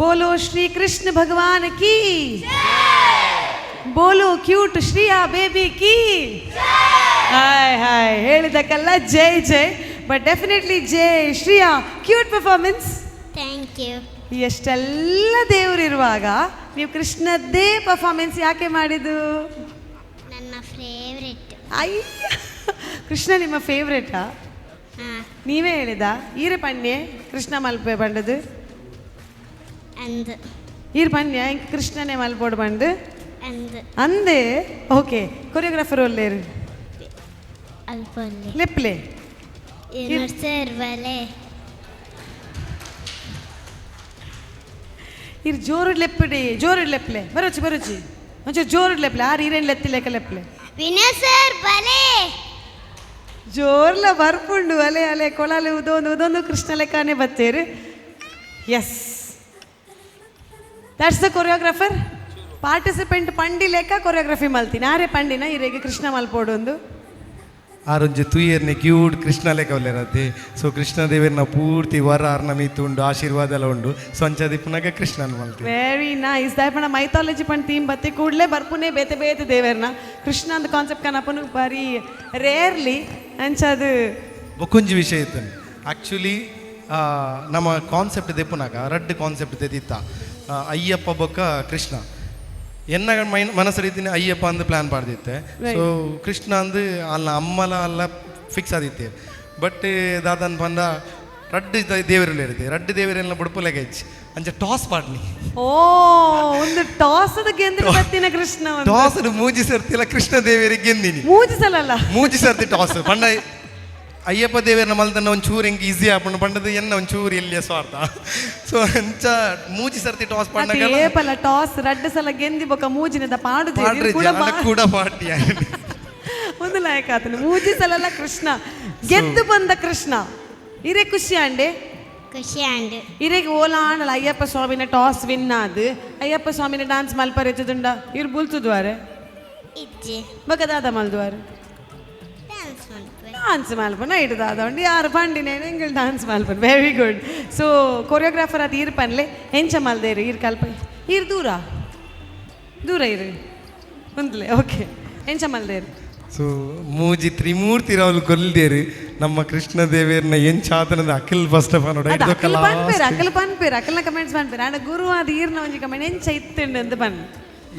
C: ಬೋಲೋ ಶ್ರೀ ಕೃಷ್ಣ ಭಗವಾನ್ ಕಿ, ಬೋಲೋ ಕ್ಯೂಟ್ ಶ್ರೀಯಾ ಬೇಬಿ ಕಿ. ಹಾಯ್ ಹಾಯ್ ಹೇಳಿದಕ್ಕಲ್ಲ ಜೈ ಜೈ, ಬಟ್ ಡೆಫಿನೆಟ್ಲಿ ಜೈ Shriya. Cute performance.
N: Thank you.
C: ಎಷ್ಟೆಲ್ಲ ದೇವರಿರುವಾಗ ನೀವು ಕೃಷ್ಣದ್ದೇ ಪರ್ಫಾರ್ಮೆನ್ಸ್ ಯಾಕೆ ಮಾಡಿದ್ದು?
N: ನನ್ನ ಫೇವ್ರೆಟ್.
C: ಅಯ್ಯ, ಕೃಷ್ಣ ನಿಮ್ಮ ಫೇವ್ರೆಟಾ? ನೀವೇ ಹೇಳಿದ ಈರೆ ಪಣ್ಯೆ ಕೃಷ್ಣ ಮಲ್ಪೆ ಬಂಡದು
N: ಅಂದ್
C: ಈರ್ ಪಣ್ಯ ಕೃಷ್ಣನೇ ಮಲ್ಪೋಡು ಬಂದು
N: ಅಂದ್
C: ಅಂದೆ. ಓಕೆ, ಕೊರಿಯೋಗ್ರಾಫರ್ ಒಲ್ಲೇರು
N: ಅಲ್ಪಲ್ಲಿ
C: ಲೆಪ್ಲೆ
N: ಸರ್ವಲೆ
C: ಇರ್ ಜೋರು ಲೆಪ್ಪಡಿ, ಜೋರು ಲೆಪ್ಲೆ ಬರೋಚಿ ಬರೋಚಿ ಒಂಚೂರು ಜೋರು ಲೆಪ್ಲೆ. ಆರು ಈರೇನು ಲೆತ್ತಿ ಲೆಕ್ಕ ಲೆಪ್ಲೆ
N: ವಿನಯ್ ಸರ್ ಬಲೆ
C: ಜೋರ್ಲ ಬರ್ಪುಂಡು ಅಲೆ ಅಲೆ ಕೊಳಲೆ ಉದೊಂದು ಕೃಷ್ಣ ಲೆಕ್ಕನೇ ಬತ್ತೇರು. Yes, that's the choreographer. Participant ಪಂಡಿ ಲೆಕ್ಕ ಕೊರಿಯೋಗ್ರಫಿ ಮಲ್ತೀನಿ. ಆರೇ ಪಂಡಿನ ಇರೆಗೆ ಕೃಷ್ಣ ಮಲ್ಪೋಡು ಒಂದು
O: ಆರೊಂಜಿ ತುಯ್ಯರ್ನೆ ಕ್ಯೂಟ್ ಕೃಷ್ಣ ಲೆಕ್ಕ ಒಲ್ಲೆರತ್ತೆ. ಸೊ ಕೃಷ್ಣದೇವರನ್ನ ಪೂರ್ತಿ ವರ ಅರ್ನ ಮೀತು ಉಂಡು, ಆಶೀರ್ವಾದ ಎಲ್ಲ ಉಂಡು. ಸೊ ಅಂಚದಿ ಪುನಗ ಕೃಷ್ಣನ್ ಮಲ್ತಿ.
C: Very nice. ದಾಯಪಣ ಮೈಥಾಲಜಿ ಪಂಡ್ ಥೀಮ್ ಬತ್ತಿ ಕೂಡಲೇ ಬರ್ಪುನೇ ಬೇತೆ ಬೇತೆ ದೇವರನ್ನ ಕೃಷ್ಣ ಅಂತ ಕಾನ್ಸೆಪ್ಟ್ ಕನಪನು ಬಾರಿ ರೇರ್ಲಿ ಅಂಚದು
O: ಬೊಕೊಂಜಿ ವಿಷಯ ಇತ್ತು. ಆ್ಯಕ್ಚುಲಿ ನಮ್ಮ ಕಾನ್ಸೆಪ್ಟ್ ದೆಪ್ಪುನಾಗ ರಡ್ಡ್ ಕಾನ್ಸೆಪ್ಟ್ ತೆದಿತ್ತ. ಅಯ್ಯಪ್ಪ ಬೊಕ್ಕ ಕೃಷ್ಣ ಎನ್ನ ಮನಸ್ಸು ರೀತಿನ ಅಯ್ಯಪ್ಪ ಅಂದು ಪ್ಲ್ಯಾನ್ ಮಾಡ್ದಿತ್ತೆ. ಸೊ ಕೃಷ್ಣ ಅಂದು ಅಲ್ಲ ಅಮ್ಮಲ ಅಲ್ಲ ಫಿಕ್ಸ್ ಆದಿತ್ತೆ. ಬಟ್ ದಾದನ್ ಬಂದ ರಡ್ಡ್ ದೇವರೆಲ್ಲ ಇರುತ್ತೆ. ರಡ್ಡ್ ದೇವರೆಲ್ಲ ಬುಡ್ಪುಲೆಗ ಹೆಚ್ಚು ಅಂಚ ಟಾಸ್ ಪಾಡ್ನಿ.
C: ಓ ಒಂದು ಟಾಸ್ ಗೆಂದ್ರೆ ಬತ್ತಿನ ಕೃಷ್ಣ
O: ಟಾಸ್ ಮೂಜಿ ಸರ್ತಿಲ್ಲ ಕೃಷ್ಣ ದೇವರಿಗೆ ಗೆಂದಿನಿ.
C: ಮೂಜಿಸಲ್ಲ
O: ಮೂಜಿ ಸರ್ತಿ ಟಾಸ್ ಪಂಡ ಅಯ್ಯಪ್ಪ ದೇವರನ್ನ ಮಲ್ತನ್ನ ಒಂಚೂರು ಹೆಂಗೆ ಈಸಿ ಆಪಣ್ಣು ಪಂಡದು ಎನ್ನ ಒಂಚೂರು ಎಲ್ಲಿಯ ಸ್ವಾರ್ಥ. ಸೊ ಅಂಚ ಮೂಜಿ ಸರ್ತಿ ಟಾಸ್
C: ಪಂಡ ಟಾಸ್ ರಡ್ಡ್ ಸಲ ಗೆಂದಿ ಬೊಕ್ಕ ಮೂಜಿನದ ಪಾಡು
O: ಕೂಡ ಪಾಟಿ
C: ಒಂದು ಲಾಯಕ ಆತನು. ಮೂಜಿ ಸಲ ಕೃಷ್ಣ ಗೆದ್ದು ಬಂದ ಕೃಷ್ಣ ಇರೇ ಖುಷಿ ಅಂಡೆ
N: ಖುಷಿ ಅಂಡ್
C: ಇರೆಗೆ ಓಲಾಣಲ್ಲ ಅಯ್ಯಪ್ಪ ಸ್ವಾಮಿನ ಟಾಸ್ ವಿನ್ ಆದ್ ಅಯ್ಯಪ್ಪ ಸ್ವಾಮಿನ ಡಾನ್ಸ್ ಮಲ್ಪರಿತದುಂಡ ಇವ್ರು ಬುಲ್ತದ್ವಾರೆ
N: ಇಜ್ಜೆ
C: ಬಗದಾದ ಮಲ್ದುವಾರು ಡಾನ್ಸ್ ಮಲ್ಪನ ಇಡ್ದಾದ ಉಂಡು ಯಾರು ಪಂಡಿನೇ ಎಂಗಳು ಡಾನ್ಸ್ ಮಲ್ಪನ್. Very good. ಸೊ ಕೊರಿಯೋಗ್ರಾಫರ್ ಅದು ಇರ್ ಪನ್ಲೆ ಎಂಚ ಮಲ್ದೇರು ಇರ್ ಕಲ್ಪ ಇರ್ ದೂರ ದೂರ ಇರು ಒಂದ್ಲೆ. ಓಕೆ, ಎಂಚ ಮಲ್ದೇರು.
O: ಸೊ ಮೂಜಿ ತ್ರಿಮೂರ್ತಿ ರಾಹುಲ್ ಕೊಲ್ದೇರು ನಮ್ಮ ಕೃಷ್ಣ ದೇವೇರ್ನ ಎಂಚಾತನದ ಅಖಿಲ್ ಫಸ್ಟ್ ಆಫ್ ಆಲ್
C: ಅಕಲ್ ಪನ್ಪೇರು ಅಕಲ್ನ ಕಮೆಂಟ್ಸ್ ಪನ್ಪೇರು ಆಂಡ ಗುರು ಅದು ಈರ್ನ ಒಂಜಿ ಕಮೆಂಟ್ ಎಂಚ ಇತ್ತುಂಡು ಅಂತ ಬನ್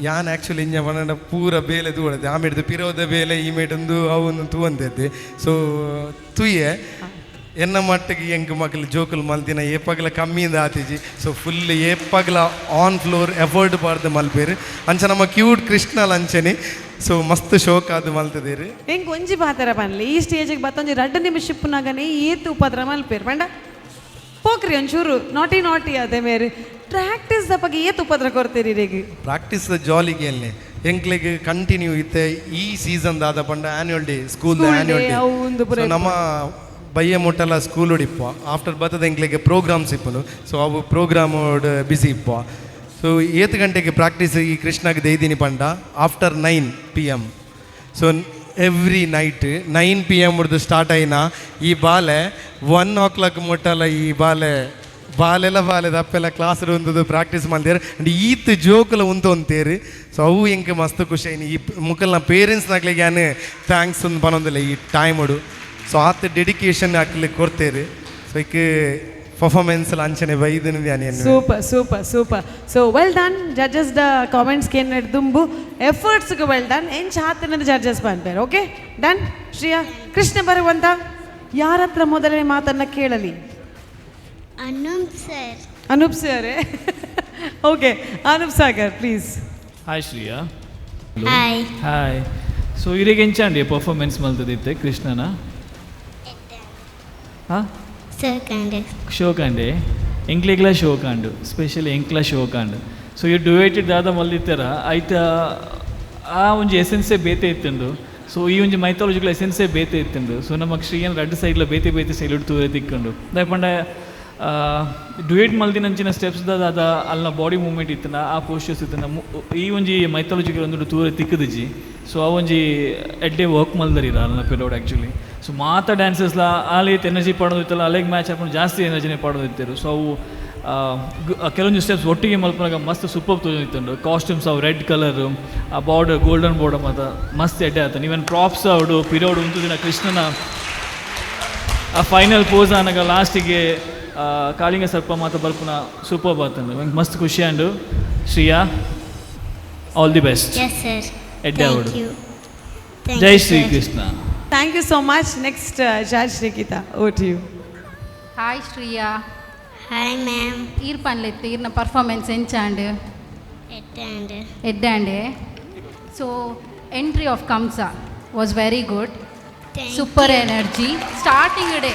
O: ಯಾನ್ ಆ್ಯಕ್ಚುಲಿ ಇಂಜ ಪಂಡ ಪೂರ ಬೇಲೆ ತೂಡದೆ ಆಮೇಲೆ ಪಿರೋದ ಬೇಲೆ ಈ ಮೇಟೊಂದು ಅವನು ತೂವಂತೈತೆ. ಸೊ ತುಯ್ಯೆ ಎನ್ನ ಮಟ್ಟಿಗೆ ಹೆಂಗೆ ಮಕ್ಕಳು ಜೋಕುಲು ಮಲ್ತಿನ ಏಪಗಲ ಕಮ್ಮಿಯಿಂದ ಆತಿಜಿ. ಸೊ ಫುಲ್ ಏಪಗಲ ಆನ್ ಫ್ಲೋರ್ ಎಫರ್ಟ್ ಪಾಡ್ದು ಮಲ್ಪೇರು ಅಂಚ ನಮ್ಮ ಕ್ಯೂಟ್ ಕೃಷ್ಣ ಲಂಚನೆ. ಸೊ ಮಸ್ತ್ ಶೋಕ್ ಅದು ಮಲ್ತದೇರು
C: ಹೆಂಗೆ ಒಂಜಿ ಪಾತರ ಬನ್ಲಿ ಈ ಸ್ಟೇಜಿಗೆ ಬತ್ತೊಂಜಿ 2 ನಿಮಿಷ ಶಿಪ್ಪುನಾಗನೇ ಏತು ಉಪದ್ರ ಮಲ್ಪೇರು ಪಂಡ ಪೋಕ್ರಿ ಒಂಚೂರು ನಾಟಿ ನಾಟಿ ಅದೇ ಮೇರೆ ಪ್ರಾಕ್ಟೀಸ್ ದಪ್ಪಗೆ ಏತು ಉಪದ್ರ ಕೊಡ್ತೀರಿ ಇರಿಗೆ
O: ಪ್ರಾಕ್ಟೀಸ್ ಜಾಲಿಗೆ ಅಲ್ಲೇ ಎಂಕ್ಲೆಗೆ ಕಂಟಿನ್ಯೂ ಇತ್ತೆ. ಈ ಸೀಸನ್ ದಾದ ಪಂಡ annual day school annual day ನಮ್ಮ ಬಯ್ಯ ಮುಟ್ಟಲ್ಲ ಸ್ಕೂಲ್ ಇಪ್ಪ ಆಫ್ಟರ್ ಬರ್ತದೆ ಎಂಕ್ಲೆಗೆ ಪ್ರೋಗ್ರಾಮ್ಸ್ ಇಪ್ಪನು. ಸೊ ಅವು ಪ್ರೋಗ್ರಾಮ್ ಬಿಸಿ ಇಪ್ಪ. ಸೊ 8 ಗಂಟೆಗೆ ಪ್ರಾಕ್ಟೀಸ್ ಈ ಕೃಷ್ಣಗೆ ದೈದಿನಿ ಪಂಡ after 9 PM. So every night 9 PM ಹಿಡಿದು ಸ್ಟಾರ್ಟ್ ಆಯ್ನ ಈ ಬಾಲೆ 1 o'clock ಮುಟ್ಟಲ್ಲ ಈ ಬಾಲೆಲ್ಲ ದಪ್ಪೆಲ್ಲ ಕ್ಲಾಸ್ ರೂಮ್ದು ಪ್ರಾಕ್ಟೀಸ್ ಮಾಡ್ತಾರೆ. ಅಂಡ್ ಈತ್ ಜೋಕುಲ ಉಂತೇರಿ. ಸೊ ಅವು ಹೆಂಗೆ ಮಸ್ತ್ ಖುಷಿ ಆಯ್ನಿ ಈ ಮುಕ್ಕಲ್ನ ಪೇರೆಂಟ್ಸ್ನಾಗ್ಲಿಗೆ ಏನು ಥ್ಯಾಂಕ್ಸ್ ಒಂದು ಬನ್ನೊಂದಿಲ್ಲ ಈ ಟೈಮಡು. ಸೊ ಆತ ಡೆಡಿಕೇಶನ್ ಹಾಕ್ಲಿಕ್ಕೆ ಕೊಡ್ತೇರಿ. ಸೊ ಈಕೆ ಪರ್ಫಾರ್ಮೆನ್ಸ್ ಅಂಚನೆ ಬೈದನಿದೆ ಅನಿಯನ್ನು.
C: Super super super. So well done judges ದ ಕಾಮೆಂಟ್ಸ್ಗೆ ಏನು ದುಂಬು ಎಫರ್ಟ್ಸ್ಗೆ ವೆಲ್ ಡನ್ ಎಂಚ ಹಾತಿನದ ಜಡ್ಜಸ್ ಬಂದ್ಬೇರು. Okay done. ಶ್ರೀಯಾ ಕೃಷ್ಣ ಬರುವಂತ ಯಾರ ಹತ್ರ ಮೊದಲನೇ ಮಾತನ್ನ ಕೇಳಲಿ? Anoop sir. Okay Anoop Sagar please.
M: Hi Shriya.
N: Hi
M: hi. So ಇರಿಗೆ ಎಂಚಂಡಿ ಪರ್ಫಾರ್ಮೆನ್ಸ್ ಮಲ್ತದಿತ್ತೆ ಕೃಷ್ಣನ ಹಾಂ ಶೋ ಕಾಂಡೆ ಎಂಕ್ಲೆಗ್ಲ ಶೋ ಕಾಂಡು ಸ್ಪೆಷಲಿ ಎಂಕ್ಲ ಶೋ ಕಾಂಡು. ಸೊ ಈ ಡುವೇಟೆಡ್ ದಾದ ಮಲ್ದಿತ್ತಾರ ಐತ ಆ ಒಂಜಿ ಎಸೆನ್ಸೇ ಬೇತೆ ಇತ್ತಂಡು. ಸೊ ಈ ಒಂಜಿ ಮೈಥಾಲಜಿಕಲ್ ಎಸೆನ್ಸೇ ಬೇತೆ ಇತ್ತಂಡು. ಸೊ ನಮಗೆ ಶ್ರೀಯನ್ 2 ಸೈಡ್ಲ ಬೇತೆ ಸೈಡ್ ತೂರೆ ತಿಕ್ಕೊಂಡು ದಾಯಪಂಡ ಡುಯೇಟ್ ಮಲ್ದಿನಂಚಿನ ಸ್ಟೆಪ್ಸ್ ಅದ ಅಲ್ಲ ಬಾಡಿ ಮೂವ್ಮೆಂಟ್ ಇತ್ತನ ಆ ಪೋಸ್ಟರ್ಸ್ ಇತ್ತನ ಈ ಒಂಜಿ ಮೈಥಾಲಜಿಕಲ್ ಒಂದು ತೂರೆ ತಿಕ್ಕದಿಜ್ಜಿ. ಸೊ ಆ ಒಂಜಿ ಎಡ್ಡೆ ವರ್ಕ್ ಮಲ್ದರಿರ ಅಲ್ಲ ಪಿರೋಡ್ ಆ್ಯಕ್ಚುಲಿ. ಸೊ ಮಾತ ಡ್ಯಾನ್ಸಸ್ಲ ಆಲೇತ್ ಎನರ್ಜಿ ಪಡೋದಿತ್ತಲ್ಲ ಅಲೆಗೆ ಮ್ಯಾಚ್ ಹಾಕೊಂಡು ಜಾಸ್ತಿ ಎನರ್ಜಿನೇ ಪಡೋದಿತ್ತರು. ಸೊ ಅವು ಕೆಲವೊಂದು ಸ್ಟೆಪ್ಸ್ ಒಟ್ಟಿಗೆ ಮಲ್ಪನಾಗ ಮಸ್ತ್ ಸೂಪರ್ ತೋಜೊಂದಿತ್ತುಂಡು. ಕಾಸ್ಟ್ಯೂಮ್ಸ್ ಅವು ರೆಡ್ ಕಲರು, ಆ ಬಾರ್ಡರ್ ಗೋಲ್ಡನ್ ಬಾರ್ಡರ್ ಮತ್ತು ಮಸ್ತ್ ಎಡ್ಡೆ ಆಯ್ತು. ನೀವೇನು ಪ್ರಾಪ್ಸ್ ಅವಡು ಪಿರಿಯೋಡು ಉಂಟು ದಿನ ಕೃಷ್ಣನ ಆ ಫೈನಲ್ ಪೋಸ್ ಆನಾಗ ಲಾಸ್ಟಿಗೆ ಕಾಳಿಂಗ ಸರ್ಪ ಮಾತ್ರ ಬರ್ಪುನ ಸೂಪರ್ ಬಾತಂಡು. ನಂಗೆ ಮಸ್ತ್ ಖುಷಿ ಅಂಡು. Shriya, all the best. ಎಡ್ಡೆ ಅವಡು. ಜೈ Shrikrishna.
C: Thank you so much. Next judge Nikhita, over to you.
L: Hi Shriya.
N: Hi ma'am.
L: ಈರ್ ಪನ್ಲೆತ್ತು ಈರ್ನ ಪರ್ಫಾರ್ಮೆನ್ಸ್ ಎಂಚಾಂಡು ಎಡ್ಡಾಂಡೆ. So entry of Kamsa was very good. Super energy starting day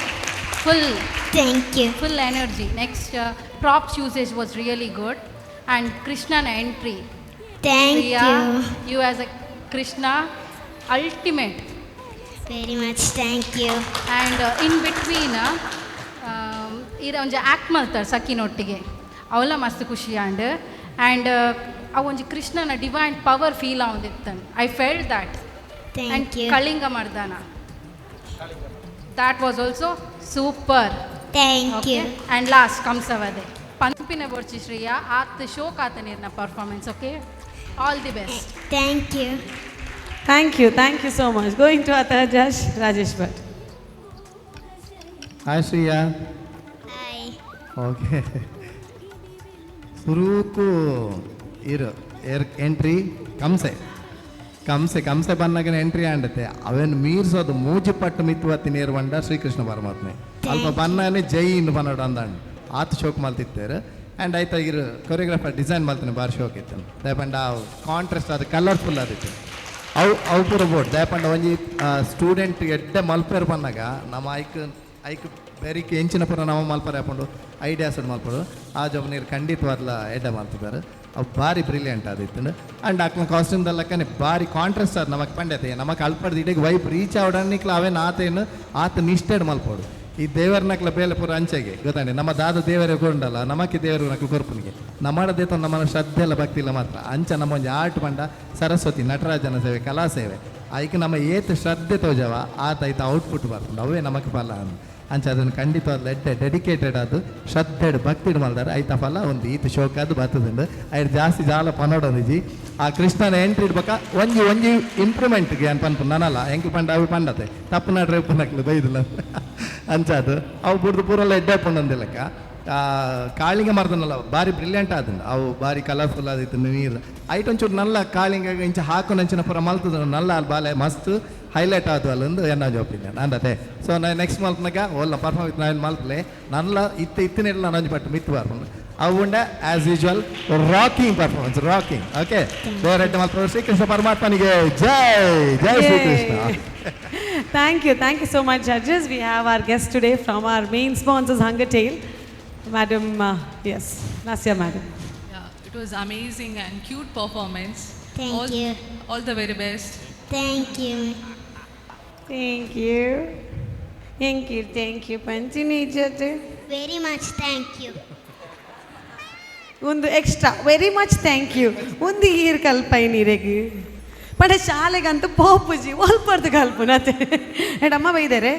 L: full.
N: Thank you.
L: Full energy. Next props usage was really good. And ಕೃಷ್ಣನ entry,
N: thank you.
L: You as a Krishna ultimate.
N: Very much thank you.
L: And in between ಇದು ಒಂಜಿ act ಮಾಡ್ತಾರೆ ಸಖಿನೊಟ್ಟಿಗೆ, ಅವೆಲ್ಲ ಮಸ್ತ್ ಖುಷಿ and ಅವು ಒಂಜಿ ಕೃಷ್ಣನ ಡಿವೈನ್ ಪವರ್ ಫೀಲ್ ಆಗೋದಿತ್ತು. I felt that. And Kalinga Mardana, that was also super.
N: Thank you.
L: And last ಕಂಸವದೆ ಪಂಪಿನ ಬೋರ್ಚಿ ಶ್ರೀಯಾ ಆತ್ ಶೋಕ್ ಆತ ನೀರಿನ performance. Okay, all the best.
N: Thank you.
C: Thank you so much. Going to our third judge, Rajesh Bhatt.
K: Hi Shriya.
N: Hi.
K: Okay, ಸುರೂಕು ಇರು entry ಕಂಸೆ ಕಂಸೆ ಕಂಸೆ ಬನ್ನಾಗಿನ entry ಆಂಡತೆ ಅವೇನು ಮೀರ್ಸೋದು ಮೂಜಿ ಪಟ್ಟು ಮಿತ್ತುವತ್ತಿ ನೇರು ಬಂಡ ಶ್ರೀಕೃಷ್ಣ ಪರಮಾತ್ಮೆ ಅಲ್ಪ ಬನ್ನಾನೆ ಜೈ ಇನ್ನು ಬನ್ನೋಡು ಅಂದಾಂಡು ಆತ ಶೋಕ್ ಮಲ್ತಿತ್ತೇರು. ಆ್ಯಂಡ್ ಆಯ್ತಾ ಇರು ಕೊರಿಯೋಗ್ರಾಫರ್ ಡಿಸೈನ್ ಮಲ್ತಾನೆ ಬಾರಿ ಶೋಕ್ ಇತ್ತು. ದಯಪಂಡ ಅವು ಕಾಂಟ್ರಾಸ್ಟ್ ಅದು ಕಲರ್ಫುಲ್ ಆದಿತ್ತು. ಅವು ಪೂರ ಬೋರ್ಡ್ ದಯಪಂಡ ಒಂಜಿ ಸ್ಟೂಡೆಂಟ್ ಎಡ್ಡೆ ಮಲ್ಪೇರು ಬಂದಾಗ ನಮ್ಮ ಐಕ್ ಬೇರಿಕೆ ಎಂಚಿನ ಪುರ ನಮ್ಮ ಮಲ್ಪರೆ ಹಾಕೊಂಡು ಐಡಿಯಾಸ್ ಮಲ್ಪಡು ಆ ಜಾಬ್ ನೀರು ಖಂಡಿತವಾದ್ಲ ಎಡ್ಡೆ ಮಲ್ತಿದ್ದಾರೆ. ಅವು ಭಾರಿ ಬ್ರಿಲಿಯಂಟ್ ಆದಿತ್ತು. ಆ್ಯಂಡ್ ಆಕ್ಲ ಕಾಸ್ಟ್ಯೂಮ್ದಲ್ಲಕ್ಕನೆ ಭಾರಿ ಕಾಂಟ್ರಾಸ್ಟ್ ಅದು ನಮಗೆ ಪಂಡ್ಯತೆ ನಮಗೆ ಅಲ್ಪಡ್ದು ಇಡೀಗೆ ವೈಪ್ ರೀಚ್ ಆವಡನ್ನಿಕ್ಲ ಅವೇನು ಆತೇನು ಆತ ನಿಷ್ಠೆಡ್ ಮಲ್ಪೋಡು. ಈ ದೇವರನಕ್ಲ ಬೇಲೆ ಪೂರ ಅಂಚೆಗೆ ಗೊತ್ತಾಂಡೆ ನಮ್ಮ ದಾದ ದೇವರೇ ಕೊಂಡಲ್ಲ ನಮಕ್ಕೆ ದೇವರು ನಕ್ಲು ಕೊರ್ಪನಿಗೆ ನಮ್ಮಡದೇತ ನಮ್ಮ ಶ್ರದ್ಧೆ ಎಲ್ಲ ಭಕ್ತಿ ಇಲ್ಲ ಮಾತ್ರ ಅಂಚ ನಮ್ಮ ಒಂದು ಆರ್ಟ್ ಬಂಡ ಸರಸ್ವತಿ ನಟರಾಜನ ಸೇವೆ ಕಲಾ ಸೇವೆ ಐಕೆ ನಮ್ಮ ಏತ್ ಶ್ರದ್ಧೆ ತೋಜವ ಆತ ಐತ ಔಟ್ಪುಟ್ ಬರ್ತದೆ ಅವೇ ನಮಗೆ ಫಲ ಅಂಚ ಅದನ್ನು ಖಂಡಿತವಾದ ಎಡ್ಡೆ ಡೆಡಿಕೇಟೆಡ್ ಅದು ಶ್ರದ್ಧೆಡ್ ಭಕ್ತಿಡ್ ಮಲ್ದಾರೆ ಐತ ಫಲ ಒಂದು ಈತ ಶೋಕ ಅದು ಬರ್ತದಂಡು ಐದು ಜಾಸ್ತಿ ಜಾಲ ಪನೋಡೊಂದಿಜಿ ಆ ಕೃಷ್ಣನ ಎಂಟ್ರಿ ಇಡ್ಬೇಕ ಒಂಜಿ ಇಂಪ್ರೂವ್ಮೆಂಟ್ಗೆ ಅಂತ ಪನ್ಪು ನನಲ್ಲ ಹೆಂಗೆ ಪಂಡ ಅವು ಪಂಡತೆ ತಪ್ಪು ನಡ್ರೆ ಪುನಕ್ಲು ಬೈದಿಲ್ಲ ಅಂಚದು ಅವು ಬಿಡ್ದು ಪೂರೆಲ್ಲ ಎಡ್ಡೆ ಪುಂಡಂದಿಲ್ಲಕ್ಕ. ಕಾಳಿಂಗ ಮರ್ದನಲ್ಲ ಭಾರಿ ಬ್ರಿಲಿಯಂಟ್ ಆದನು ಅವು ಭಾರಿ ಕಲರ್ಫುಲ್ ಆದಿತ್ತು ನೀರು ಐಟ್ ಒಂಚೂರು ನಲ್ಲ ಕಾಳಿಂಗ ಇಂಚ ಹಾಕೊಂಡು ಅಂಚಿನ ಪೂರ ಮಲ್ತದ ನಲ್ಲ ಅಲ್ಲಿ ಬಾಲೆ ಮಸ್ತ್ ಹೈಲೈಟ್ ಆದವು ಅಲ್ಲೊಂದು ಎನ್ನಾಜ್ ಒಪಿನಿಯನ್ ಅಂದತೆ. ಸೊ ನಾ ನೆಕ್ಸ್ಟ್ ಮಲ್ಪನಾಗ ಒಲ್ಲ ಪರ್ಫಾರ್ಮ್ ಇತ್ತು ನಾವೇನು ಮಲ್ಪಲೆ ನಲ್ಲ ಇತ್ತಿನೆಲ್ಲ ನಾನು ಪಟ್ಟು ಮಿತ್ತು ಬರ್ಕೊಂಡು ಅವು ಉಂಡ as usual rocking performance rocking. Okay, ದೇವರೆಡ್ಡೆ ಮಲ್ಪ ಶ್ರೀಕೃಷ್ಣ ಪರಮಾತ್ಮನಿಗೆ ಜೈ ಜೈ Shrikrishna.
C: Thank you so much, judges. We have our guest today from our main sponsors, Hunger Tale. Madam, yes, Nasya madam.
D: Yeah, it was amazing and cute performance.
N: Thank you.
D: All the very best.
N: Thank you.
C: Thank you, Panchini judge.
N: Very much thank you.
C: ಒಂದು extra very much thank you ಒಂದು ಈರು ಕಲ್ಪೈ ನೀರಿಗೆ ಪಡ ಶಾಲೆಗಂತೂ ಪೋಪುಜಿ ಒಲ್ಪರ್ದು ಕಲ್ಪು ನತ್ತೆ ಅಮ್ಮ ಬೈದಾರೆ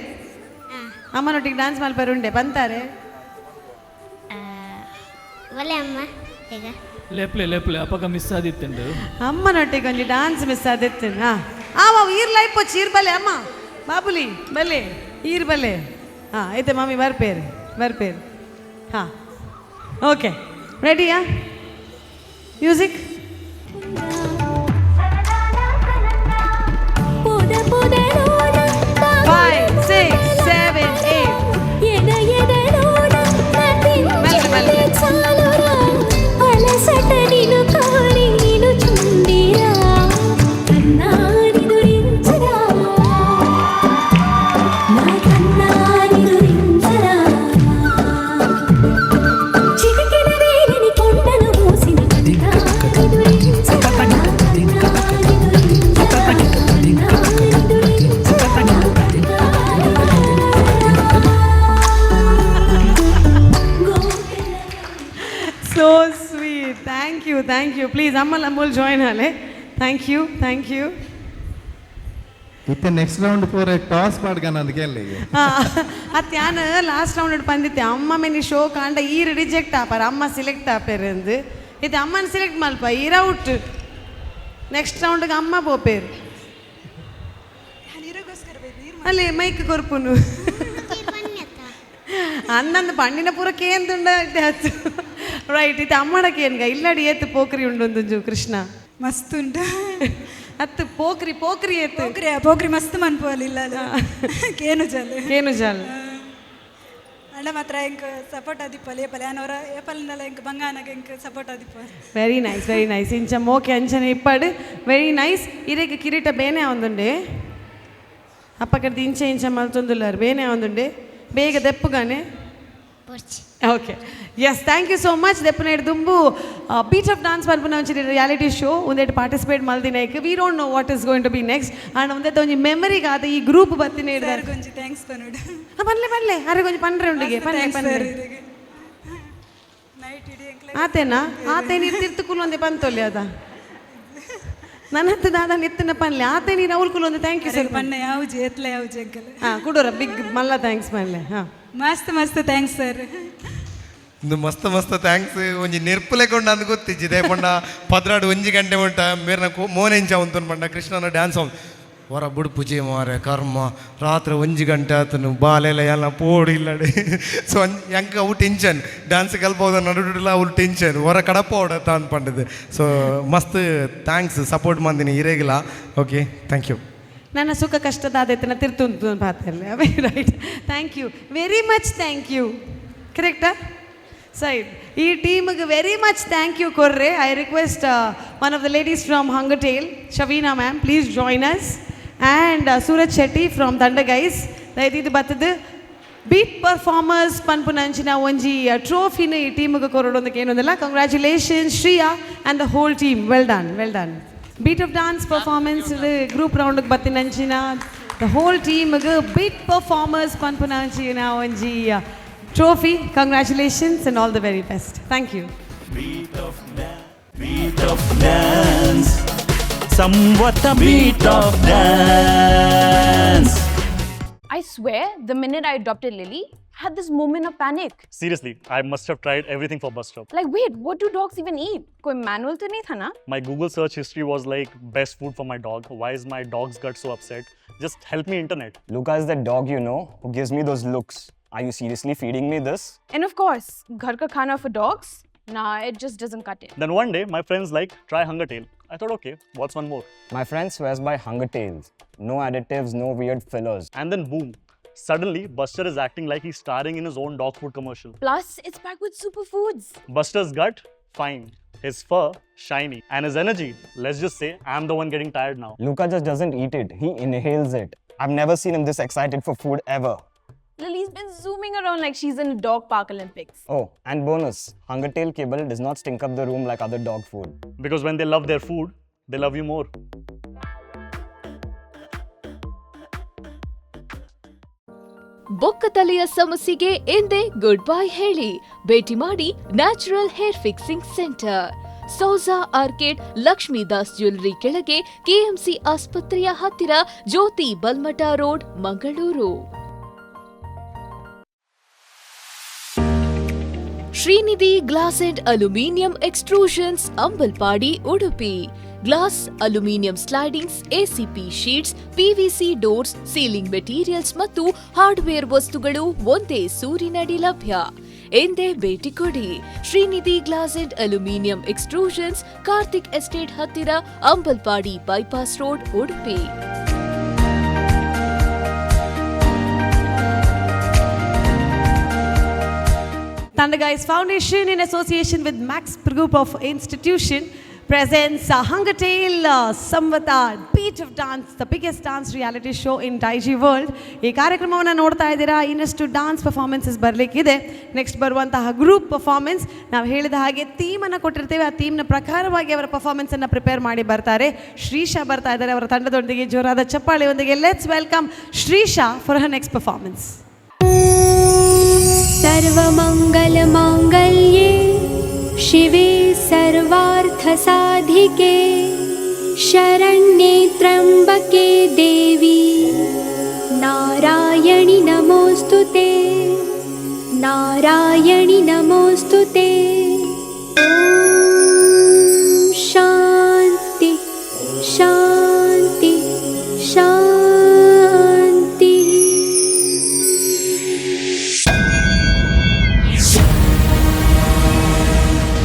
C: ಅಮ್ಮನೊಟ್ಟಿಗೆ dance ಮಲ್ಪರು ಉಂಡೆ ಬಂತಾರೆ
N: ಒಳ್ಳೆ ಅಮ್ಮ ಈಗ
M: ಲೇಪ್ಲೆ ಅಪ್ಪಗ ಮಿಸ್ ಆದಿತ್ತಂಡು
C: ಅಮ್ಮನೊಟ್ಟಿಗೆ ಒಂಜಿ ಡ್ಯಾನ್ಸ್ ಮಿಸ್ ಆದಿತ್ತು ಆವ ಈರ್ ಲೈಫ್ ಪೊಚ್ಚಿ ಈರ್ ಬಲ್ಲೆ ಅಮ್ಮ ಬಾಬುಲಿ ಬಲ್ಲೆ ಈರ್ ಬಲ್ಲೆ ಹಾಂ ಐತೆ ಮಮ್ಮಿ ಬರ್ಪೇರು ಹಾಂ okay ರೆಡಿಯಾ music 5 6 7 So sweet. Thank you. Please, Amul join her. Thank you.
K: ಇತ್ತೆ ನೆಕ್ಸ್ಟ್ ರೌಂಡ್ ಪೂರ ಟಾಸ್ ಮಾಡ್ಗಾನ ಅಂತ ಕೇಳಿ
C: ಅದು ಯಾನು ಲಾಸ್ಟ್ ರೌಂಡ್ ಬಂದಿತ್ತೆ ಅಮ್ಮ ಮೇನಿ ಶೋ ಕಾಂಡ ಈ ರಿಜೆಕ್ಟ್ ಆಪಾರ ಅಮ್ಮ ಸಿಲೆಕ್ಟ್ ಆಪೇರು ಅಂದು ಇದು ಅಮ್ಮನ ಸಿಲೆಕ್ಟ್ ಮಲ್ಪ ಈ ಔಟ್ ನೆಕ್ಸ್ಟ್ ರೌಂಡ್ಗೆ ಅಮ್ಮ ಬೋಪೇರು ಅಲ್ಲಿ ಮೈಕ್ ಕೊರ್ಪುನು ಅನ್ನಂದು ಪಂಡಿನ ಪೂರ ಕೇಂದುಂಡ ಹಚ್ಚು ರೈಟ್ ಇದು ಅಮ್ಮಡಕ್ಕೆ ಏನ್ಗ ಇಲ್ಲಡಿ ಏತು ಪೋಖ್ರಿ ಉಂಡೊಂದು ಕೃಷ್ಣ
P: ಮಸ್ತ್ ಉಂಟು
C: ಅತ್ತು ಪೋಖ್ರಿ ಏತು
P: ಪೋಖ್ರಿ ಮಸ್ತ್ ಮನ್ಪೋಲಿಲ್ಲ
C: ಕೇನು ಜಾಲ್
P: ಅಂಡ ಮಾತ್ರ ಎಂಕ್ ಸಪೋರ್ಟ್ ಆದಿಪ್ಪಲ್ ಏಪಲ್ ಯಾನವರ ಏಪಲ್ನೆಲ್ಲ ಎಂಕ್ ಬಂಗಾನಗ ಎಂಕ್ ಸಪೋರ್ಟ್ ಆದಿಪ್ಪ
C: ವೆರಿ ನೈಸ್ ಇಂಚ ಮೋಕೆ ಅಂಚನೆ ಇಪ್ಪಾಡು ವೆರಿ ನೈಸ್ ಇರೇಗ ಕಿರೀಟ ಬೇನೆ ಆವೊಂದುಂಡೆ ಅಪ್ಪ ಕಡ್ದು ಇಂಚ ಮಲ್ತೊಂದುಲ್ಲಾರು ಬೇನೆ ಆವೊಂದುಂಡೆ ಬೇಗ ದೆಪ್ಪುಗಾನೆ okay yes thank you so much ದೆಪ್ಪನೇಡು ದುಂಬು ಬೀಟ್ ಆಫ್ ಡಾನ್ಸ್ ಬರ್ಪುನ ಒಂಚೂರು ರಿಯಾಲಿಟಿ ಶೋ ಒಂದೇಟು ಪಾರ್ಟಿಸಿಪೇಟ್ ಮಲ್ದಿನೈಕ್ we don't know what is going to be next and ಒಂದೇತ ಒಂಜಿ ಮೆಮರಿಗೆ ಆದ ಈ ಗ್ರೂಪ್ ಬತ್ತಿನ
P: ಕೊಂಚ ಥ್ಯಾಂಕ್ಸ್ ಪನ್ನೋಡು
C: ಬನ್ಲೆ ಅರೆ ಕೊಂಚ ಪನ್ರೆ ಉಂಡಿಗೆ ಪನ್ರೆ
P: ನೈಟ್ ಇಡೀ
C: ಆತೇನಾ ಆತೇನು ಇರ್ತಿರ್ತು ಒಂದೇ ಪಂತೊಲ್ಲಿ ಅದ ನನ್ನ ಹತ್ತು ದಾದ ನೆತ್ತಿನ ಪನ್ಲೆ ಆತೆ ನೀನು ಅವಳು ಒಂದು ಥ್ಯಾಂಕ್ ಯು ಸರ್
P: ಪನ್ನ ಯಾವುದು ಎತ್ಲ ಯಾವುದು ಅಂಕಲ್
C: ಕುಡೋರ ಬಿಗ್ ಮಲ್ಲ ಥ್ಯಾಂಕ್ಸ್ ಪನ್ಲೆ
P: ಮಸ್ತ್ ಥ್ಯಾಂಕ್ಸ್ ಸರ್
O: ಇಂದು ಮಸ್ತ್ ಥ್ಯಾಂಕ್ಸ್ ಒಂಜಿ ನೆರ್ಪುಲೆಕೊಂಡು ಅಂದ್ ಗೊತ್ತಿಜ್ಜಿದೆ ಪಂಡ 11 ಗಂಟೆ ಉಂಟ ಮೇರ್ನ ಮೋನೆಂಚ ಉಂತು ಪಂಡ ಕೃಷ್ಣನ ಡ್ಯಾನ್ಸ್ ಹೊರ ಬುಡು ಪೂಜೆ ಮಾರೆ ಕರ್ಮ ರಾತ್ರಿ 1 ಗಂಟೆ ಆತನು ಬಾಲೆಲ್ಲ ಎಲ್ಲ ಪೋಡಿಲ್ಲಡೆ ಸೊ ಎಂಕ ಅವು ಟೆನ್ಷನ್ ಡ್ಯಾನ್ಸ್ ಕಲ್ಪೋದ ನಡುಡಿಲ್ಲ ಅವ್ರು ಟೆನ್ಷನ್ ಹೊರ ಕಡಪ ಓಡತ್ತ ಅಂತ ಪಂಡದು ಸೊ ಮಸ್ತ್ ಥ್ಯಾಂಕ್ಸ್ ಸಪೋರ್ಟ್ ಮಂದಿನಿ ಇರೇಗಿಲ್ಲ ಓಕೆ ಥ್ಯಾಂಕ್ ಯು
C: ನನ್ನ ಸುಖ ಕಷ್ಟದಾದೈತನ ತಿರ್ತುಂತು ಪಾತ್ರಲ್ಲ right thank you very much thank you ಕರೆಕ್ಟಾ ಸೈಡ್ ಈ ಟೀಮ್ಗೆ ವೆರಿ ಮಚ್ ಥ್ಯಾಂಕ್ ಯು ಕೊರ್ರೆ I request one of the ladies from Hunger Tail Shavina ma'am please join us and Suraj Shetty from ತಂಡ ಗೈಸ್ ಇದು ಬರ್ತದೆ ಬೀಟ್ ಪರ್ಫಾರ್ಮರ್ಸ್ ಪನ್ಪುನಂಚಿನ ಒಂಜಿ ಟ್ರೋಫಿನ ಈ ಟೀಮ್ಗೆ ಕೊರೋಡೊಂದಕ್ಕೆ ಏನೊಂದಿಲ್ಲ congratulations Shriya and the whole team well done beat of dance performance group ರೌಂಡ್ಗೆ ಬತ್ತಿನಂಚಿನ ದ ಹೋಲ್ ಟೀಮ್ಗೆ ಬೀಟ್ ಪರ್ಫಾರ್ಮರ್ಸ್ ಪನ್ಪುನಂಚಿನ ಒಂಜಿ trophy. Congratulations and all the very best. Thank you.
A: Beat of dance. Somewhat a beat of dance.
Q: I swear, the minute I adopted Lily, had this moment of panic.
R: Seriously, I must have tried everything for bus stop.
Q: Like, wait, what do dogs even eat? Koi manual to nahi tha na?
R: My Google search history was like, best food for my dog. Why is my dog's gut so upset? Just help me internet.
S: Luca is that dog you know who gives me those looks. Are you seriously feeding me this?
Q: And of course, ghar ka khana for dogs? Nah, it just doesn't cut it.
R: Then one day, my friends like, try Hunger Tail. I thought, okay, what's one more?
S: My friend swears by Hunger Tales. No additives, no weird fillers.
R: And then boom. Suddenly, Buster is acting like he's starring in his own dog food commercial.
Q: Plus, it's packed with superfoods.
R: Buster's gut? Fine. His fur? Shiny. And his energy? Let's just say, I'm the one getting tired now.
S: Luca just doesn't eat it. He inhales it. I've never seen him this excited for food ever.
Q: Lily's been zooming around like she's in a dog park Olympics.
S: Oh, and bonus, Hunger Tail kibble does not stink up the room like other dog food.
R: Because when they love their food, they love you more.
B: ಬೊಕ್ಕ ತಲೆಯ ಸಮಸ್ಯೆಗೆ ಎಂದೇ good bye ಹೇಳಿ ಭೇಟಿ ಮಾಡಿ natural hair fixing centre Souza Orchid Lakshmidas jewellery ಕೆಳಗೆ KMC ಆಸ್ಪತ್ರೆಯ ಹತ್ತಿರ Jyothi Balmatta road Mangaluru. Shrinidhi glass and aluminium extrusions Ambalpady Udupi. Glass, aluminium slidings, ACP sheets, PVC doors, ceiling materials ಮತ್ತು ಹಾರ್ಡ್ವೇರ್ ವಸ್ತುಗಳು ಒಂದೇ ಸೂರಿನಡಿ ಲಭ್ಯ. ಎಂದೇ ಭೇಟಿ ಕೊಡಿ. Shrinidhi glass and aluminium extrusions, Karthik estate ಹತ್ತಿರ, Ambalpady bypass road, Udupi.
C: Thunder Guys Foundation in association with Max Group of Institution presents Hunger Tail Samvata Beat of Dance, the biggest dance reality show in Daiji world. ಈ ಕಾರ್ಯಕ್ರಮವನ್ನು ನೋಡ್ತಾ ಇದ್ದೀರಾ. ಇನ್ನಷ್ಟು dance performances ಬರಲಿಕ್ಕಿದೆ. Next ಬರುವಂತಹ group performance ನಾವು ಹೇಳಿದ ಹಾಗೆ ಥೀಮನ್ನು ಕೊಟ್ಟಿರ್ತೇವೆ. ಆ ಥೀಮ್ನ ಪ್ರಕಾರವಾಗಿ ಅವರ ಪರ್ಫಾರ್ಮೆನ್ಸನ್ನು ಪ್ರಿಪೇರ್ ಮಾಡಿ ಬರ್ತಾರೆ. ಶ್ರೀಶಾ ಬರ್ತಾ ಇದ್ದಾರೆ ಅವರ ತಂಡದೊಂದಿಗೆ. ಜೋರಾದ ಚಪ್ಪಾಳೆಯೊಂದಿಗೆ let's welcome Shrisha for her next performance.
T: सर्वमङ्गलमाङ्गल्ये शिवे सर्वार्थसाधिके शरण्ये त्र्यम्बके देवी नारायणि नमोऽस्तुते नारायणि नमोऽस्तुते शान्ति शान्ति शान्ति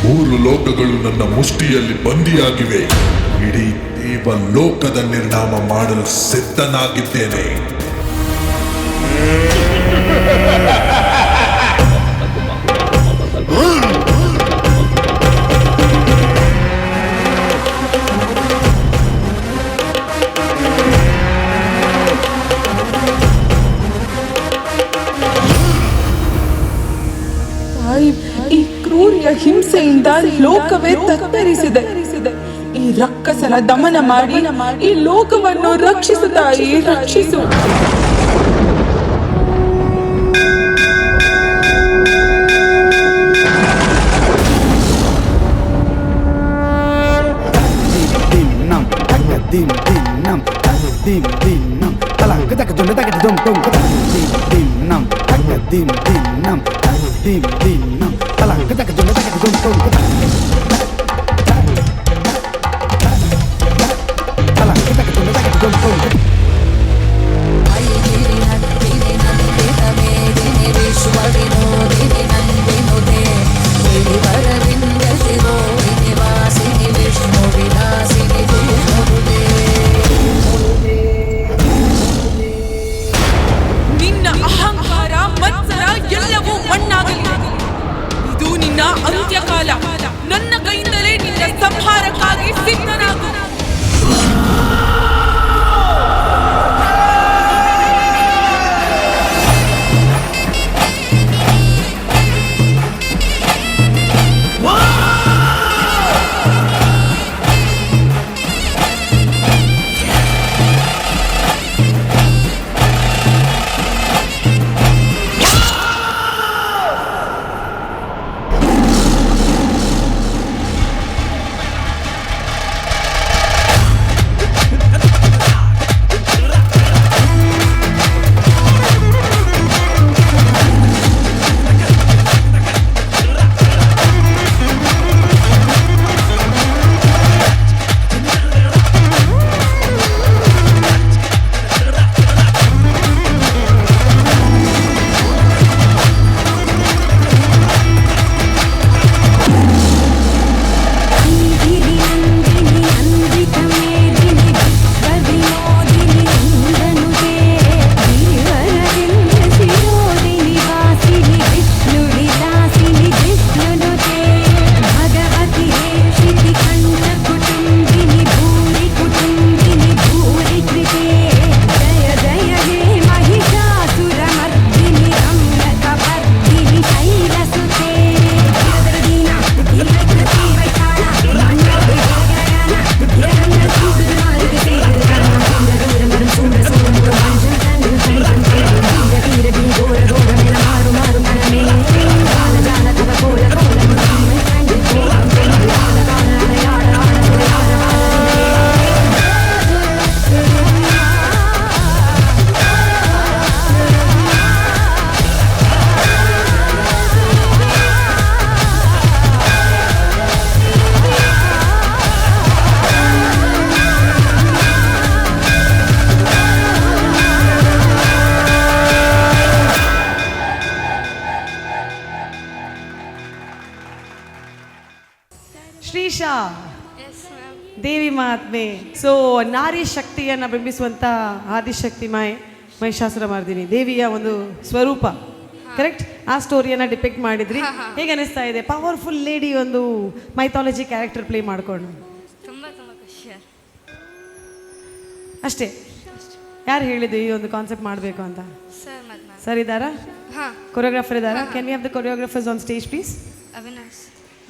G: ಮೂರು ಲೋಕಗಳು ನನ್ನ ಮುಷ್ಟಿಯಲ್ಲಿ ಬಂದಿಯಾಗಿವೆ. ಇಡೀ ದೇವ ಲೋಕದ ನಿರ್ನಾಮ ಮಾಡಲು ಸಿದ್ಧನಾಗಿದ್ದೇನೆ.
U: ಈ ಕ್ರೂರಿಯ ಹಿಂಸೆಯಿಂದ ಲೋಕವೇ ತತ್ತರಿಸಿದೆ. ಈ ರಕ್ಕಸನ ದಮನ ಮಾಡಿ ಈ ಲೋಕವನ್ನು ರಕ್ಷಿಸು ತಾಯಿ, ರಕ್ಷಿಸು. ನಿನ್ನ ಅಹಂಕಾರ ಮತ್ಸರ ಎಲ್ಲವೂ ಮಣ್ಣಾಗಲಿ. ಇದು ನಿನ್ನ ಅಂತ್ಯಕಾಲ. ನನ್ನ ಕೈಯಿಂದಲೇ ನಿನ್ನ ಸಂಹಾರಕ್ಕಾಗಿ ಸಿದ್ಧನಾಗು.
C: ಶ್ರೀಶಾ ದೇವಿ ಮಹಾತ್ಮೆ. ಸೊ ನಾರಿ ಶಕ್ತಿಯನ್ನು ಬಿಂಬಿಸುವಂಥ ಆದಿಶಕ್ತಿ ಮಹಿಷಾಸುರ ಮರ್ದಿನಿ ದೇವಿಯ ಒಂದು ಸ್ವರೂಪ, ಕರೆಕ್ಟ್? ಆ ಸ್ಟೋರಿಯನ್ನು ಡಿಪಿಕ್ಟ್ ಮಾಡಿದ್ರಿ. ಹೇಗೆ ಅನಿಸ್ತಾ ಇದೆ ಪವರ್ಫುಲ್ ಲೇಡಿ ಒಂದು ಮೈಥಾಲಜಿ ಕ್ಯಾರೆಕ್ಟರ್ ಪ್ಲೇ ಮಾಡಿಕೊಂಡು?
I: ತುಂಬ ತುಂಬ ಖುಷಿ
C: ಅಷ್ಟೇ. ಯಾರು ಹೇಳಿದ್ದು ಈ ಒಂದು ಕಾನ್ಸೆಪ್ಟ್ ಮಾಡಬೇಕು ಅಂತ? ಸರ್ ಇದ್ದಾರಾ? ಕೊರಿಯೋಗ್ರಾಫರ್ ಇದ್ದಾರಾ? Can we have the choreographers on stage please?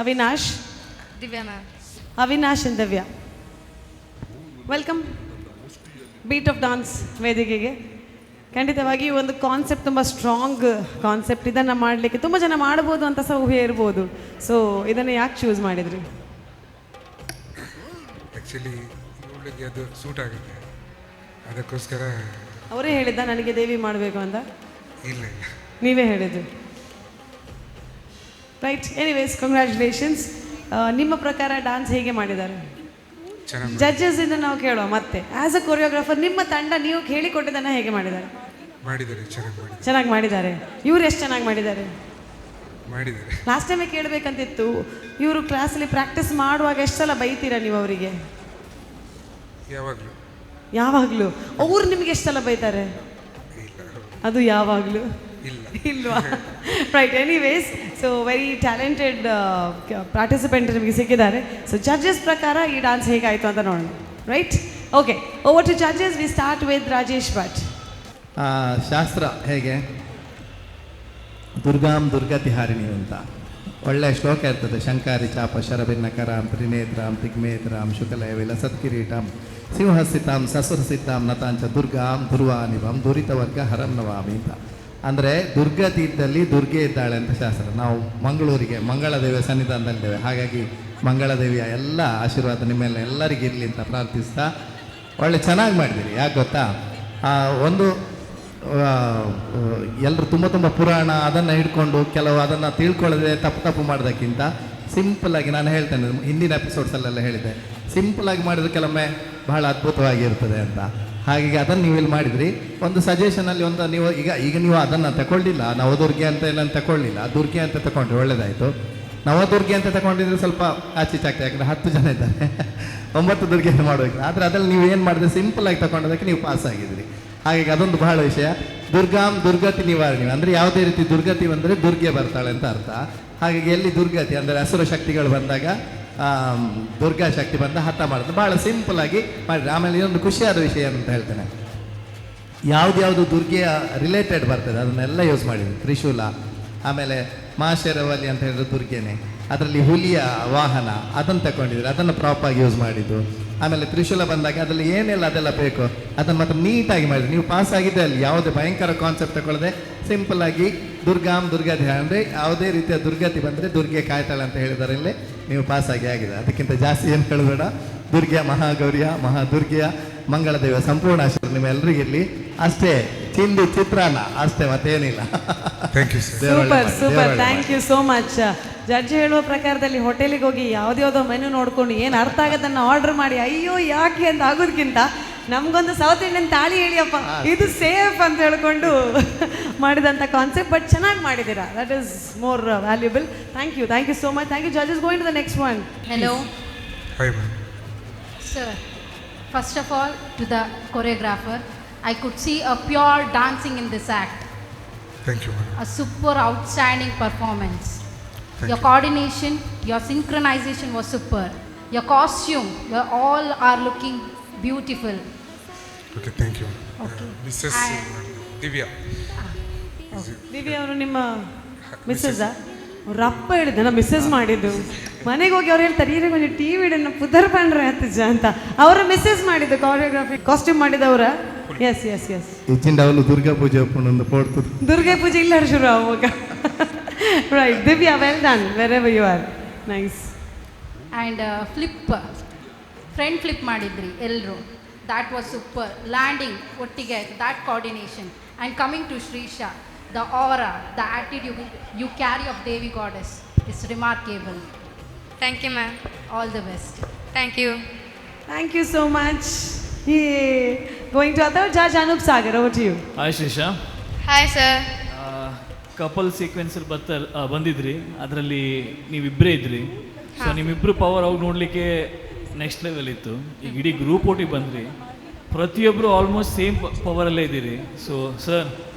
C: Avinash,
I: Divya ma'am.
C: Avinash and Divya, welcome beat of dance ವೇದಿಕೆಗೆ. ಖಂಡಿತವಾಗಿ ಒಂದು ಕಾನ್ಸೆಪ್ಟ್ ತುಂಬ ಸ್ಟ್ರಾಂಗ್ ಕಾನ್ಸೆಪ್ಟ್. ಇದನ್ನು ಮಾಡಲಿಕ್ಕೆ ತುಂಬ ಜನ ಮಾಡ್ಬೋದು ಅಂತ ಸಹ ಊಹೆ ಇರ್ಬೋದು. ಸೊ ಇದನ್ನು ಯಾಕೆ ಚೂಸ್ ಮಾಡಿದ್ರಿ?
G: ಆ್ಯಕ್ಚುಲಿ
F: ಅವಳಿಗೆ ಅದು ಸೂಟ್ ಆಗುತ್ತೆ, ಅದಕ್ಕೋಸ್ಕರ.
C: ಅವರೇ ಹೇಳಿದ್ದ ನನಗೆ ದೇವಿ ಮಾಡಬೇಕು ಅಂತ?
F: ಇಲ್ಲ
C: ನೀವೇ ಹೇಳಿದ್ದು. Right, anyways congratulations. ನಿಮ್ಮ ಪ್ರಕಾರ ಡಾನ್ಸ್ ಹೇಗೆ ಮಾಡಿದ್ದಾರೆ? ಜಡ್ಜಸ್ ಇಂದ ನಾವು ಕೇಳುವ ಮತ್ತೆ. ಆಸ್ ಅ ಕೊರಿಯೋಗ್ರಾಫರ್ ನಿಮ್ಮ ತಂಡ ನೀವು ಹೇಳಿಕೊಟ್ಟಿದ್ದನ್ನು ಹೇಗೆ ಮಾಡಿದ್ದಾರೆ? ಚೆನ್ನಾಗಿ ಮಾಡಿದ್ದಾರೆ. ಇವ್ರು ಎಷ್ಟು ಚೆನ್ನಾಗಿ ಮಾಡಿದ್ದಾರೆ? ಲಾಸ್ಟ್ ಟೈಮೇ ಕೇಳಬೇಕಂತಿತ್ತು, ಇವರು ಕ್ಲಾಸಲ್ಲಿ ಪ್ರಾಕ್ಟೀಸ್ ಮಾಡುವಾಗ ಎಷ್ಟು ಸಲ ಬೈತೀರಾ ನೀವು ಅವರಿಗೆ? ಯಾವಾಗಲೂ. ಅವ್ರು ನಿಮ್ಗೆ ಎಷ್ಟು ಸಲ ಬೈತಾರೆ? ಅದು ಯಾವಾಗಲೂ ಇಲ್ವಾ? Right, anyways, so very talented participant ನಿಮಗೆ ಸಿಕ್ಕಿದ್ದಾರೆ. ಸೊ ಜಡ್ಜಸ್ ಪ್ರಕಾರ ಈ ಡಾನ್ಸ್ ಹೇಗಾಯಿತು ಅಂತ ನೋಡೋಣ. Right, okay, over to judges. We start with Rajesh Bhat.
K: ಶಾಸ್ತ್ರ ಹೇಗೆ? ದುರ್ಗಾಂ ದುರ್ಗತಿಹಾರಿಣಿ ಅಂತ ಒಳ್ಳೆಯ ಶ್ಲೋಕ ಇರ್ತದೆ. ಶಂಕಾರಿ ಚಾಪ ಶರಭಿನ್ನಕರಾಂ ತ್ರಿನೇತ್ರಾಂ ದಿಗ್ಮೇತ್ರಾಂ ಶುಕಲಯ ವಿಲಸತ್ಕಿರೀಟಂ ಸಿಂಹಸ್ಥಿತಾಂ ಸಸುರಸಿದ್ಧಾಂ ನತಾಂಚ ದುರ್ಗಾಂ ದುರ್ವಾನಿವಂ ದುರಿತವರ್ಗ ಹರಂ ನವಾಮಿ ಅಂತ. ಅಂದರೆ ದುರ್ಗತಿ ಇದ್ದಲ್ಲಿ ದುರ್ಗೆ ಇದ್ದಾಳೆ ಅಂತ ಶಾಸ್ತ್ರ. ನಾವು ಮಂಗಳೂರಿಗೆ ಮಂಗಳದೇವಿಯ ಸನ್ನಿಧಾನದಲ್ಲಿದ್ದೇವೆ, ಹಾಗಾಗಿ ಮಂಗಳದೇವಿಯ ಎಲ್ಲ ಆಶೀರ್ವಾದ ನಿಮ್ಮೆಲ್ಲ ಎಲ್ಲರಿಗೂ ಇರಲಿ ಅಂತ ಪ್ರಾರ್ಥಿಸ್ತಾ ಒಳ್ಳೆ ಚೆನ್ನಾಗಿ ಮಾಡಿದ್ದೀರಿ. ಯಾಕೆ ಗೊತ್ತಾ, ಒಂದು ಎಲ್ಲರೂ ತುಂಬ ಪುರಾಣ ಅದನ್ನು ಹಿಡ್ಕೊಂಡು ಕೆಲವು ಅದನ್ನು ತಿಳ್ಕೊಳ್ಳದೆ ತಪ್ಪು ಮಾಡೋದಕ್ಕಿಂತ ಸಿಂಪಲ್ಲಾಗಿ, ನಾನು ಹೇಳ್ತೇನೆ ಹಿಂದಿನ ಎಪಿಸೋಡ್ಸಲ್ಲೆಲ್ಲ ಹೇಳಿದ್ದೆ, ಸಿಂಪಲ್ಲಾಗಿ ಮಾಡಿದ್ರೆ ಕೆಲವೊಮ್ಮೆ ಬಹಳ ಅದ್ಭುತವಾಗಿರ್ತದೆ ಅಂತ. ಹಾಗಾಗಿ ಅದನ್ನು ನೀವು ಇಲ್ಲಿ ಮಾಡಿದ್ರಿ. ಒಂದು ಸಜೆಷನಲ್ಲಿ ಒಂದು ನೀವು ಈಗ ನೀವು ಅದನ್ನು ತಗೊಳ್ಳಿಲ್ಲ, ನವದುರ್ಗೆ ಅಂತ ಎಲ್ಲ ತಗೊಳ್ಳಿಲ್ಲ, ದುರ್ಗೆ ಅಂತ ತಗೊಂಡ್ರೆ ಒಳ್ಳೆಯದಾಯಿತು. ನವದುರ್ಗೆ ಅಂತ ತಗೊಂಡಿದ್ರೆ ಸ್ವಲ್ಪ ಆಚೀಚಾಗ್ತದೆ, ಯಾಕಂದರೆ 10 ಜನ ಇದ್ದಾರೆ, 9 ದುರ್ಗೆಯನ್ನು ಮಾಡಬೇಕು. ಆದರೆ ಅದರಲ್ಲಿ ನೀವು ಏನು ಮಾಡಿದ್ರೆ ಸಿಂಪಲ್ಲಾಗಿ ತಗೊಂಡೋದಕ್ಕೆ ನೀವು ಪಾಸ್ ಆಗಿದ್ರಿ. ಹಾಗಾಗಿ ಅದೊಂದು ಬಹಳ ವಿಷಯ. ದುರ್ಗಾಂ ದುರ್ಗತಿ ನಿವಾರಣೆ ಅಂದರೆ ಯಾವುದೇ ರೀತಿ ದುರ್ಗತಿ ಬಂದರೆ ದುರ್ಗೆ ಬರ್ತಾಳೆ ಅಂತ ಅರ್ಥ. ಹಾಗಾಗಿ ಎಲ್ಲಿ ದುರ್ಗತಿ ಅಂದರೆ ಅಸುರ ಶಕ್ತಿಗಳು ಬಂದಾಗ ದುರ್ಗಾ ಶಕ್ತಿ ಬಂದ ಹಠ ಮಾಡೋದು ಭಾಳ ಸಿಂಪಲ್ಲಾಗಿ ಮಾಡಿರಿ. ಆಮೇಲೆ ಇನ್ನೊಂದು ಖುಷಿಯಾದ ವಿಷಯ ಅಂತ ಹೇಳ್ತೇನೆ, ಯಾವ್ದು ದುರ್ಗೆಯ ರಿಲೇಟೆಡ್ ಬರ್ತದೆ ಅದನ್ನೆಲ್ಲ ಯೂಸ್ ಮಾಡಿದ್ವಿ. ತ್ರಿಶೂಲ, ಆಮೇಲೆ ಮಾಶೇರವಲಿ ಅಂತ ಹೇಳಿದ್ರೆ ದುರ್ಗೆನೆ, ಅದರಲ್ಲಿ ಹುಲಿಯ ವಾಹನ ಅದನ್ನು ತಗೊಂಡಿದ್ರು, ಅದನ್ನು ಪ್ರಾಪಾಗಿ ಯೂಸ್ ಮಾಡಿದ್ದು. ಆಮೇಲೆ ತ್ರಿಶೂಲ ಬಂದಾಗ ಅದರಲ್ಲಿ ಏನೆಲ್ಲ ಅದೆಲ್ಲ ಬೇಕು ಅದನ್ನು ಮಾತ್ರ ನೀಟಾಗಿ ಮಾಡಿದ್ರು. ನೀವು ಪಾಸ್ ಆಗಿದೆ ಅಲ್ಲಿ, ಯಾವುದೇ ಭಯಂಕರ ಕಾನ್ಸೆಪ್ಟ್ ತಗೊಳ್ಳದೆ ಸಿಂಪಲ್ಲಾಗಿ ದುರ್ಗಾಂ ದುರ್ಗತಿ ಅಂದರೆ ಯಾವುದೇ ರೀತಿಯ ದುರ್ಗತಿ ಬಂದರೆ ದುರ್ಗೆ ಕಾಯ್ತಾಳೆ ಅಂತ ಹೇಳಿದರಲ್ಲಿ ನೀವು ಪಾಸಾಗಿ ಆಗಿದೆ. ಅದಕ್ಕಿಂತ ಜಾಸ್ತಿ ಏನು ಹೇಳಬೇಡ. ದುರ್ಗೆಯ ಮಹಾಗೌರಿಯ ಮಹಾದುರ್ಗೆಯ ಮಂಗಳದೇವ ಸಂಪೂರ್ಣ ಆಶೀರ್ವಾದ ನಿಮ್ಮೆಲ್ಲರಿಗಿರಲಿ. ಅಷ್ಟೇ, ಚಿಂದಿ ಚಿತ್ರಾನ್ನ ಅಷ್ಟೇ, ಮತ್ತೇನಿಲ್ಲ.
C: Super super, thank you so much. Judge ಹೇಳುವ ಪ್ರಕಾರದಲ್ಲಿ ಹೋಟೆಲಿಗೆ ಹೋಗಿ ಯಾವುದ್ಯಾವುದೋ ಮೆನು ನೋಡ್ಕೊಂಡು ಏನು ಅರ್ಥ ಆಗೋದನ್ನು ಆರ್ಡರ್ ಮಾಡಿ ಅಯ್ಯೋ ಯಾಕೆ ಅಂತ ಆಗೋದಕ್ಕಿಂತ ನಮಗೊಂದು ಸೌತ್ ಇಂಡಿಯನ್ ತಾಳಿ ಹೇಳಿಯಪ್ಪ ಇದು ಸೇಫ್ ಅಂತ ಹೇಳ್ಕೊಂಡು ಮಾಡಿದಂಥ ಕಾನ್ಸೆಪ್ಟ್. ಬಟ್ ಚೆನ್ನಾಗಿ ಮಾಡಿದ್ದೀರಾ, that is more valuable. Thank you so much. Thank you judges. Going to the next one.
L: Hello. Hi, ma'am. Sir, first of all, to the choreographer, I could see a pure dancing in this act.
F: Thank you, ma'am.
L: A super outstanding performance. Your coordination, your synchronization was super. Your costume, all are looking beautiful.
F: Okay, thank you.
L: Okay.
F: Mrs. Divya.
C: Divya ಅವರು ನಿಮ್ಮ ಮಿಸ್ಸೆಸ್ಸಾ? ರಪ್ಪ ಹೇಳಿದ್ದೆ ನಾ missus ಮಾಡಿದ್ದು. ಮನೆಗೆ ಹೋಗಿ ಅವ್ರು ಹೇಳ್ತಾರೆ ಈಗ ಕೊಂಚ ಟಿ ವಿಡನ್ನು ಪುದರ್ ಪಂಡ್ರೆ ಹತ್ತಿಜ ಅಂತ. ಅವರ ಮಿಸ್ಸೆಸ್ ಮಾಡಿದ್ದು ಕೊರಿಯೋಗ್ರಫಿ ಕಾಸ್ಟ್ಯೂಮ್ ಮಾಡಿದವರ. ಎಸ್ ಎಸ್ ಎಸ್
K: ಇಚ್ಚಿಂದ ಅವಳು ದುರ್ಗಾ ಪೂಜೆ ಒಪ್ಪಣೊಂದು ಪೋಡ್ತದೆ.
C: ದುರ್ಗಾ ಪೂಜೆ ಇಲ್ಲ ಶುರು ಅವಾಗ. Right Divya, well done wherever you are. Nice.
L: And front flip ಮಾಡಿದ್ರಿ ಎಲ್ಲರೂ, ದ್ಯಾಟ್ ವಾಸ್ ಸೂಪರ್. ಲ್ಯಾಂಡಿಂಗ್ ಒಟ್ಟಿಗೆ, that coordination. And coming to Shreesha, the aura, the attitude you carry of Devi Goddess is remarkable.
I: Thank you, ma'am.
L: All the best.
I: Thank you.
C: Thank you so much. Going to other judge, Anup Sagar, over to you.
M: Hi, Shrisha.
I: Hi, sir.
M: Couple ಸೀಕ್ವೆನ್ಸಲ್ಲಿ ಬಂದಿದ್ರಿ, ಅದರಲ್ಲಿ ನೀವಿಬ್ಬರೇ ಇದ್ರಿ. So ನಿಮ್ಮಿಬ್ಬರು power ಅವಾಗ ನೋಡಲಿಕ್ಕೆ next level ಇತ್ತು. ಈಗ ಇಡೀ group ಒಟ್ಟಿಗೆ ಬಂದ್ರಿ, ಪ್ರತಿಯೊಬ್ಬರು ಆಲ್ಮೋಸ್ಟ್ ಸೇಮ್ ಪವರಲ್ಲೇ ಇದ್ದೀರಿ. ಸೊ ಸರ್,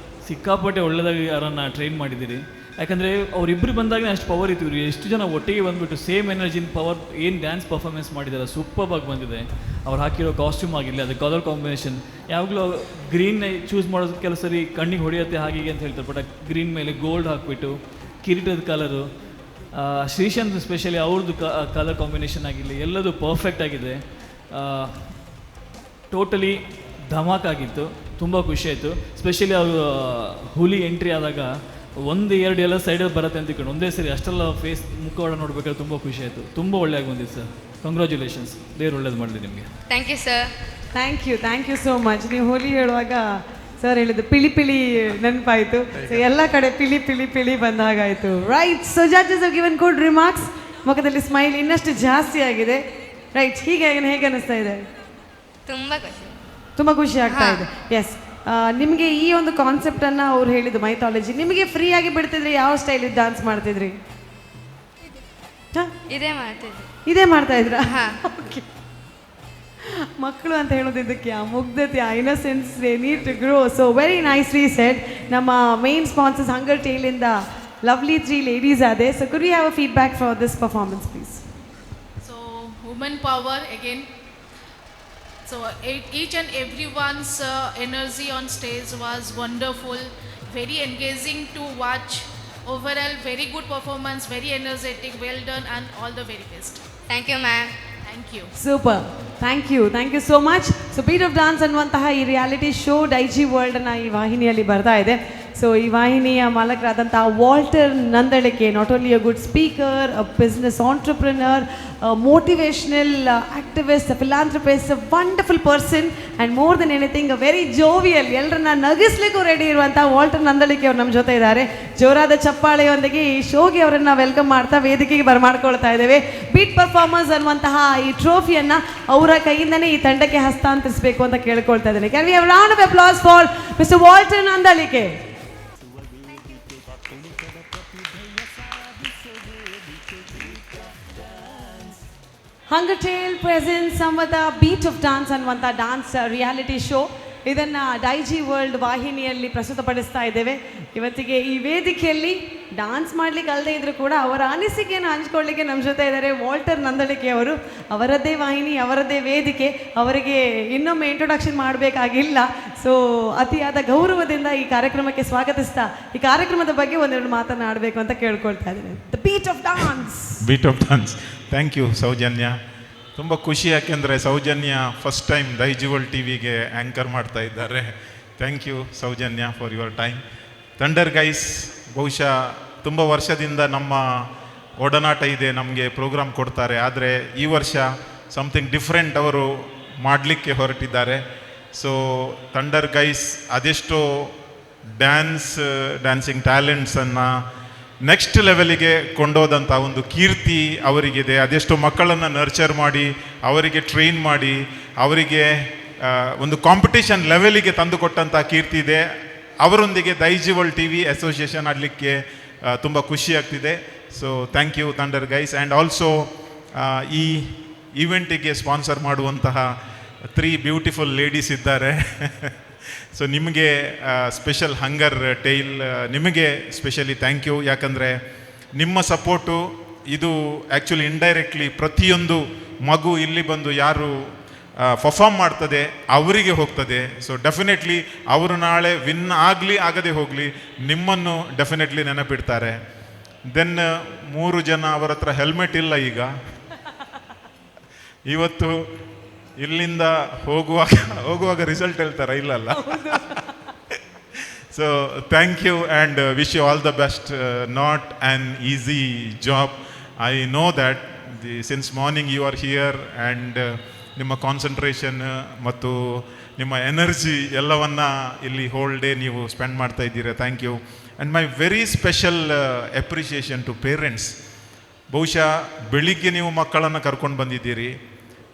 M: ಸಿಕ್ಕಾಪಟ್ಟೆ ಒಳ್ಳೆದಾಗಿ ಯಾರನ್ನು ಟ್ರೈನ್ ಮಾಡಿದ್ದೀರಿ. ಯಾಕಂದರೆ ಅವರಿಬ್ಬರು ಬಂದಾಗ ಅಷ್ಟು ಪವರ್ ಇತ್ತು. ಇವರು ಎಷ್ಟು ಜನ ಒಟ್ಟಿಗೆ ಬಂದುಬಿಟ್ಟು ಸೇಮ್ ಎನರ್ಜಿನ ಪವರ್ ಏನು ಡ್ಯಾನ್ಸ್ ಪರ್ಫಾರ್ಮೆನ್ಸ್ ಮಾಡಿದ್ದಾರೆ, ಸೂಪರ್ಬಾಗಿ ಬಂದಿದೆ. ಅವ್ರು ಹಾಕಿರೋ ಕಾಸ್ಟ್ಯೂಮ್ ಆಗಿರಲಿ, ಅದು ಕಲರ್ ಕಾಂಬಿನೇಷನ್, ಯಾವಾಗಲೂ ಗ್ರೀನ್ ಚೂಸ್ ಮಾಡೋದು ಕೆಲವು ಸರಿ ಕಣ್ಣಿಗೆ ಹೊಡೆಯುತ್ತೆ ಹಾಗೆ ಅಂತ ಹೇಳ್ತಾರೆ. ಬಟ್ ಗ್ರೀನ್ ಮೇಲೆ ಗೋಲ್ಡ್ ಹಾಕಿಬಿಟ್ಟು ಕಿರೀಟದ ಕಲರು, ಶ್ರೀಶಾಂತ್ ಸ್ಪೆಷಲಿ ಅವ್ರದ್ದು ಕಲರ್ ಕಾಂಬಿನೇಷನ್ ಆಗಿರಲಿ, ಎಲ್ಲದು ಪರ್ಫೆಕ್ಟ್ ಆಗಿದೆ. ಟೋಟಲಿ ಧಮಾಕ್ ಆಗಿತ್ತು, ತುಂಬ ಖುಷಿ ಆಯಿತು. ಸ್ಪೆಷಲಿ ಅವರು ಹುಲಿ ಎಂಟ್ರಿ ಆದಾಗ 1-2 ಎಲ್ಲ ಸೈಡಲ್ಲಿ ಬರುತ್ತೆ ಅಂತ ತಿಳ್ಕೊಂಡು ಒಂದೇ ಸರಿ ಅಷ್ಟೆಲ್ಲ ಫೇಸ್ ಮುಖವಾಡ ನೋಡ್ಬೇಕಾದ್ರೆ ತುಂಬ ಖುಷಿ ಆಯಿತು. ತುಂಬ ಒಳ್ಳೆಯಾಗಿ ಬಂದಿತ್ತು ಸರ್. ಕಂಗ್ರ್ಯಾಚುಲೇಷನ್ಸ್, ದೇವ್ರು ಒಳ್ಳೇದು ಮಾಡಲಿ ನಿಮಗೆ.
I: Thank you sir.
C: Thank you so much. ನೀವು ಹೋಲಿ ಹೇಳುವಾಗ ಸರ್ ಹೇಳಿದ್ದು ಪಿಳಿ ಪಿಳಿ ನೆನಪಾಯಿತು. ಸೊ ಎಲ್ಲ ಕಡೆ ಪಿಳಿ ಪಿಳಿ ಪಿಳಿ ಬಂದಾಗಾಯಿತು. Right, so judges have given good remarks. ಮುಖದಲ್ಲಿ ಸ್ಮೈಲ್ ಇನ್ನಷ್ಟು ಜಾಸ್ತಿ ಆಗಿದೆ. ರೈಟ್, ಹೇಗೆ ಅನಿಸ್ತಾ ಇದೆ? ತುಂಬ ಖುಷಿ ಆಗ್ತಾ ಇದೆ. ಎಸ್, ನಿಮಗೆ ಈ ಒಂದು ಕಾನ್ಸೆಪ್ಟನ್ನು ಅವ್ರು ಹೇಳಿದ್ದು ಮೈಥಾಲಜಿ, ನಿಮಗೆ ಫ್ರೀ ಆಗಿ ಬಿಡ್ತಿದ್ರಿ ಯಾವ ಸ್ಟೈಲಿಗೆ ಡಾನ್ಸ್ ಮಾಡ್ತಿದ್ರಿ? ಇದೇ ಮಾಡ್ತಾ ಇದ್ರಾ? ಓಕೆ. ಮಕ್ಕಳು ಅಂತ ಹೇಳೋದಿದ್ದಕ್ಕೆ ಆ ಮುಗ್ಧತೆ, ಆ innocence need to grow. So very nicely said. ನಮ್ಮ ಮೇನ್ ಸ್ಪಾನ್ಸರ್ಸ್ ಹಂಗರ್ ಟೇಲಿಂದ ಲವ್ಲಿ 3 ಲೇಡೀಸ್ ಆದೆ. So could you have a feedback for this performance please?
H: So women power again. So each and everyone's energy on stage was wonderful, very engaging to watch. Overall, very good performance, very energetic, well done, and all the very best.
I: Thank you, ma'am.
H: Thank you.
C: Super. Thank you so much. So Beat of Dance ಅನ್ನುವಂತಹ ಈ reality show Daiji ವರ್ಲ್ಡ್ನ ಈ ವಾಹಿನಿಯಲ್ಲಿ ಬರ್ತಾ ಇದೆ. So ಈ ವಾಹಿನಿಯ ಮಾಲಕರಾದಂತಹ Walter Nandalike, not only a good speaker, a business entrepreneur, motivational activist, a philanthropist, a wonderful person, and more than anything a very jovial, ಎಲ್ಲರನ್ನ ನಗಿಸ್ಲಿಕ್ಕೂ ರೆಡಿ ಇರುವಂಥ ವಾಲ್ಟರ್ ನಂದಳಿಕೆ ಅವರು ನಮ್ಮ ಜೊತೆ ಇದ್ದಾರೆ. ಜೋರಾದ ಚಪ್ಪಾಳೆಯೊಂದಿಗೆ ಈ ಶೋಗೆ ಅವರನ್ನು ವೆಲ್ಕಮ್ ಮಾಡ್ತಾ ವೇದಿಕೆಗೆ ಬರಮಾಡ್ಕೊಳ್ತಾ ಇದ್ದೇವೆ. ಬೀಟ್ ಪರ್ಫಾರ್ಮರ್ಸ್ ಅನ್ನುವಂತಹ ಈ ಟ್ರೋಫಿಯನ್ನು ಅವರ ಕೈಯಿಂದನೇ ಈ ತಂಡಕ್ಕೆ ಹಸ್ತಾಂತರಿಸಬೇಕು ಅಂತ ಕೇಳ್ಕೊಳ್ತಾ ಇದ್ದೇನೆ. Can we have round of applause for mister Walter Nandalike? Hunger Tail present ಸಂವತ ಬೀಟ್ ಆಫ್ ಡಾನ್ಸ್ ಅನ್ನುವಂಥ ಡಾನ್ಸ್ ರಿಯಾಲಿಟಿ ಶೋ. ಇದನ್ನು ಡೈಜಿ ವರ್ಲ್ಡ್ ವಾಹಿನಿಯಲ್ಲಿ ಪ್ರಸ್ತುತಪಡಿಸ್ತಾ ಇದ್ದೇವೆ. ಇವತ್ತಿಗೆ ಈ ವೇದಿಕೆಯಲ್ಲಿ ಡಾನ್ಸ್ ಮಾಡಲಿಕ್ಕೆ ಅಲ್ಲದೆ ಇದ್ದರೂ ಕೂಡ ಅವರ ಅನಿಸಿಕೆಯನ್ನು ಹಂಚ್ಕೊಳ್ಳಿಕ್ಕೆ ನಮ್ಮ ಜೊತೆ ಇದ್ದಾರೆ ವಾಲ್ಟರ್ ನಂದಳಿಕೆ ಅವರು. ಅವರದ್ದೇ ವಾಹಿನಿ, ಅವರದ್ದೇ ವೇದಿಕೆ, ಅವರಿಗೆ ಇನ್ನೊಮ್ಮೆ ಇಂಟ್ರೊಡಕ್ಷನ್ ಮಾಡಬೇಕಾಗಿಲ್ಲ. ಸೊ ಅತಿಯಾದ ಗೌರವದಿಂದ ಈ ಕಾರ್ಯಕ್ರಮಕ್ಕೆ ಸ್ವಾಗತಿಸ್ತಾ ಈ ಕಾರ್ಯಕ್ರಮದ ಬಗ್ಗೆ ಒಂದೆರಡು ಮಾತನಾಡಬೇಕು ಅಂತ ಕೇಳ್ಕೊಳ್ತಾ ಇದ್ದೇನೆ. The beat of dance.
V: Beat of dance. Thank you Soujanya. ತುಂಬ ಖುಷಿ, ಯಾಕೆಂದರೆ Soujanya first time Daijiworld ಟಿವಿಗೆ ಆ್ಯಂಕರ್ ಮಾಡ್ತಾ ಇದ್ದಾರೆ. Thank you Soujanya for your time. Thunder guys ಬಹುಶಃ ತುಂಬ ವರ್ಷದಿಂದ ನಮ್ಮ ಒಡನಾಟ ಇದೆ, ನಮಗೆ ಪ್ರೋಗ್ರಾಮ್ ಕೊಡ್ತಾರೆ. ಆದರೆ ಈ ವರ್ಷ ಸಮಥಿಂಗ್ ಡಿಫ್ರೆಂಟ್ ಅವರು ಮಾಡಲಿಕ್ಕೆ ಹೊರಟಿದ್ದಾರೆ. ಸೊ ಥಂಡರ್ ಗೈಸ್ ಅದೆಷ್ಟೋ ಡ್ಯಾನ್ಸಿಂಗ್ ಟ್ಯಾಲೆಂಟ್ಸನ್ನು ನೆಕ್ಸ್ಟ್ ಲೆವೆಲಿಗೆ ಕೊಂಡೋದಂಥ ಒಂದು ಕೀರ್ತಿ ಅವರಿಗಿದೆ. ಅದೆಷ್ಟೋ ಮಕ್ಕಳನ್ನು ನರ್ಚರ್ ಮಾಡಿ, ಅವರಿಗೆ ಟ್ರೈನ್ ಮಾಡಿ, ಅವರಿಗೆ ಒಂದು ಕಾಂಪಿಟೇಷನ್ ಲೆವೆಲಿಗೆ ತಂದು ಕೊಟ್ಟಂಥ ಕೀರ್ತಿ ಇದೆ. ಅವರೊಂದಿಗೆ ಡೈಜಿ ವರ್ಲ್ಡ್ ಟಿವಿ ಅಸೋಸಿಯೇಷನ್ ಆಡಲಿಕ್ಕೆ ತುಂಬ ಖುಷಿ ಆಗ್ತಿದೆ. So thank you thunder guys. And also ಈ ಈವೆಂಟಿಗೆ ಸ್ಪಾನ್ಸರ್ ಮಾಡುವಂತಹ 3 ಬ್ಯೂಟಿಫುಲ್ ಲೇಡೀಸ್ ಇದ್ದಾರೆ. ಸೊ ನಿಮಗೆ ಸ್ಪೆಷಲ್ ಹಂಗರ್ ಟೈಲ್ ನಿಮಗೆ ಸ್ಪೆಷಲಿ ಥ್ಯಾಂಕ್ ಯು. ಯಾಕಂದರೆ ನಿಮ್ಮ ಸಪೋರ್ಟು ಇದು ಆ್ಯಕ್ಚುಲಿ ಇಂಡೈರೆಕ್ಟ್ಲಿ ಪ್ರತಿಯೊಂದು ಮಗು ಇಲ್ಲಿ ಬಂದು ಯಾರು ಪರ್ಫಾರ್ಮ್ ಮಾಡ್ತದೆ ಅವರಿಗೆ ಹೋಗ್ತದೆ. ಸೊ ಡೆಫಿನೆಟ್ಲಿ ಅವರು ನಾಳೆ ವಿನ್ ಆಗದೆ ಹೋಗಲಿ ನಿಮ್ಮನ್ನು ಡೆಫಿನೆಟ್ಲಿ ನೆನಪಿಡ್ತಾರೆ. ದೆನ್ 3 ಜನ ಅವರ ಹತ್ರ ಹೆಲ್ಮೆಟ್ ಇಲ್ಲ. ಈಗ ಇವತ್ತು ಇಲ್ಲಿಂದ ಹೋಗುವಾಗ ರಿಸಲ್ಟ್ ಹೇಳ್ತಾರ? ಇಲ್ಲಲ್ಲ. So thank you and wish you all the best. Not an easy job. I know that since morning you are here and ನಿಮ್ಮ ಕಾನ್ಸಂಟ್ರೇಷನ್ ಮತ್ತು ನಿಮ್ಮ ಎನರ್ಜಿ ಎಲ್ಲವನ್ನ ಇಲ್ಲಿ ಹೋಲ್ ಡೇ ನೀವು ಸ್ಪೆಂಡ್ ಮಾಡ್ತಾ ಇದ್ದೀರಾ. Thank you. And my very special appreciation to parents. ಬಹುಶಃ ಬೆಳಿಗ್ಗೆ ನೀವು ಮಕ್ಕಳನ್ನು ಕರ್ಕೊಂಡು ಬಂದಿದ್ದೀರಿ.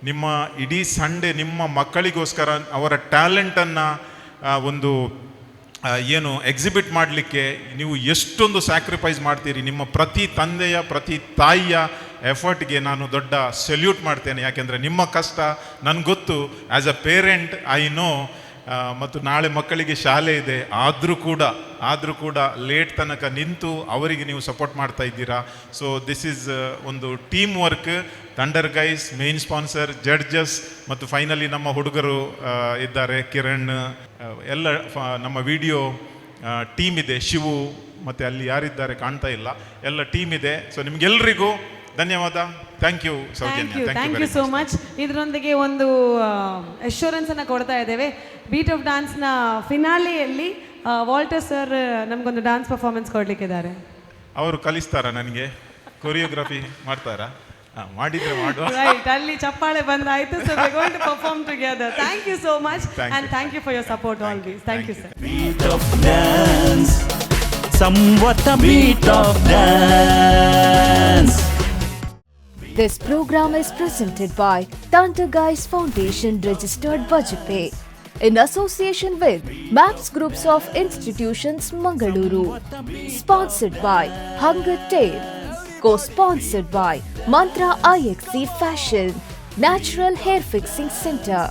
V: ನಿಮ್ಮ ಇಡೀ ಸಂಡೇ ನಿಮ್ಮ ಮಕ್ಕಳಿಗೋಸ್ಕರ ಅವರ ಟ್ಯಾಲೆಂಟನ್ನು ಒಂದು ಏನು ಎಕ್ಸಿಬಿಟ್ ಮಾಡಲಿಕ್ಕೆ ನೀವು ಎಷ್ಟೊಂದು ಸ್ಯಾಕ್ರಿಫೈಸ್ ಮಾಡ್ತೀರಿ. ನಿಮ್ಮ ಪ್ರತಿ ತಂದೆಯ ಪ್ರತಿ ತಾಯಿಯ ಎಫರ್ಟ್ಗೆ ನಾನು ದೊಡ್ಡ ಸೆಲ್ಯೂಟ್ ಮಾಡ್ತೇನೆ. ಯಾಕೆಂದರೆ ನಿಮ್ಮ ಕಷ್ಟ ನನಗೆ ಗೊತ್ತು. As a parent I know. ಮತ್ತು ನಾಳೆ ಮಕ್ಕಳಿಗೆ ಶಾಲೆ ಇದೆ, ಆದರೂ ಕೂಡ ಲೇಟ್ ತನಕ ನಿಂತು ಅವರಿಗೆ ನೀವು ಸಪೋರ್ಟ್ ಮಾಡ್ತಾ ಇದ್ದೀರಾ. ಸೊ ದಿಸ್ ಈಸ್ ಒಂದು team work. Thunder guys main sponsor, judges ಮತ್ತು ಫೈನಲಿ ನಮ್ಮ ಹುಡುಗರು ಇದ್ದಾರೆ, ಕಿರಣ್, ಎಲ್ಲ ನಮ್ಮ ವಿಡಿಯೋ ಟೀಮ್ ಇದೆ, ಶಿವು ಮತ್ತು ಅಲ್ಲಿ ಯಾರಿದ್ದಾರೆ ಕಾಣ್ತಾ ಇಲ್ಲ, ಎಲ್ಲ ಟೀಮ್ ಇದೆ. ಸೊ ನಿಮಗೆಲ್ಲರಿಗೂ ಧನ್ಯವಾದ. Thank you Soujanya.
C: Thank you so much. ಇದರೊಂದಿಗೆ ಒಂದು ಅಶ್ಯೂರೆನ್ಸನ್ನು ಕೊಡ್ತಾ ಇದ್ದೇವೆ. ಬೀಟ್ ಆಫ್ ಡಾನ್ಸ್ನ ಫಿನಾಲೆಯಲ್ಲಿ ವಾಲ್ಟರ್ ಸರ್ ನಮಗೊಂದು ಡಾನ್ಸ್ ಪರ್ಫಾರ್ಮೆನ್ಸ್ ಕೊಡಲಿಕ್ಕಿದ್ದಾರೆ.
V: ಅವರು ಕಲಿಸ್ತಾರಾ ನನಗೆ? ಕೊರಿಯೋಗ್ರಫಿ ಮಾಡ್ತಾರಾ? ಮಾಡಿದ್ರೆ ಮಾಡುವ.
C: ರೈಟ್, ಅಲ್ಲಿ ಚಪ್ಪಾಳೆ ಬಂದಾಯ್ತು. So we going to perform together. Thank you so much and thank you for your support always. Thank you sir.
A: Beat of dance, somewhat a beat of dance.
B: This program is presented by Thunder Guys Foundation Registered Budget Pay in association with MAPS Groups of Institutions Mangaluru. Sponsored by Hunger Tale. Co-sponsored by Mantra IXC Fashion, Natural Hair Fixing Center.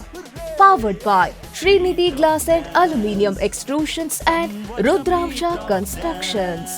B: Powered by Srinidhi Glass and Aluminium Extrusions and Rudramsha Constructions.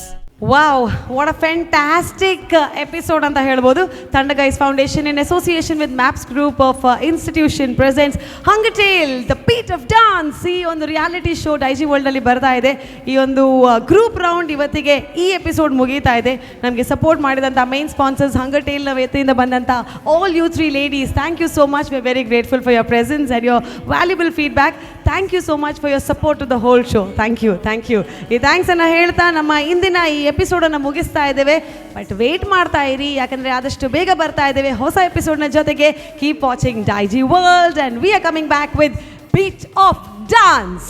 C: Wow, what a fantastic episode ಅಂತ ಹೇಳ್ಬೋದು. Thunder guys foundation in association with maps group of institution presents hunger tale the beat of dance. ಈ ಒಂದು reality show Daiji ವರ್ಲ್ಡಲ್ಲಿ ಬರ್ತಾ ಇದೆ. ಈ ಒಂದು group round ಇವತ್ತಿಗೆ ಈ ಎಪಿಸೋಡ್ ಮುಗೀತಾ ಇದೆ. ನಮಗೆ ಸಪೋರ್ಟ್ ಮಾಡಿದಂಥ ಮೇನ್ ಸ್ಪಾನ್ಸರ್ಸ್ ಹಂಗರ್ ಟೇಲ್ನ ವತಿಯಿಂದ ಬಂದಂಥ all you 3 ladies, thank you so much. We are very grateful for your presence and your valuable feedback. Thank you so much for your support to the whole show. Thank you, thank you. ಈ ಥ್ಯಾಂಕ್ಸನ್ನು ಹೇಳ್ತಾ ನಮ್ಮ ಇಂದಿನ ಈ ಎಪಿಸೋಡನ್ನು ಮುಗಿಸ್ತಾ ಇದ್ದೇವೆ. But wait ಮಾಡ್ತಾ ಇರಿ, ಯಾಕಂದರೆ ಆದಷ್ಟು ಬೇಗ ಬರ್ತಾ ಇದ್ದೇವೆ ಹೊಸ ಎಪಿಸೋಡ್ನ ಜೊತೆಗೆ. Keep watching Daijiworld and we are coming back with beat of dance.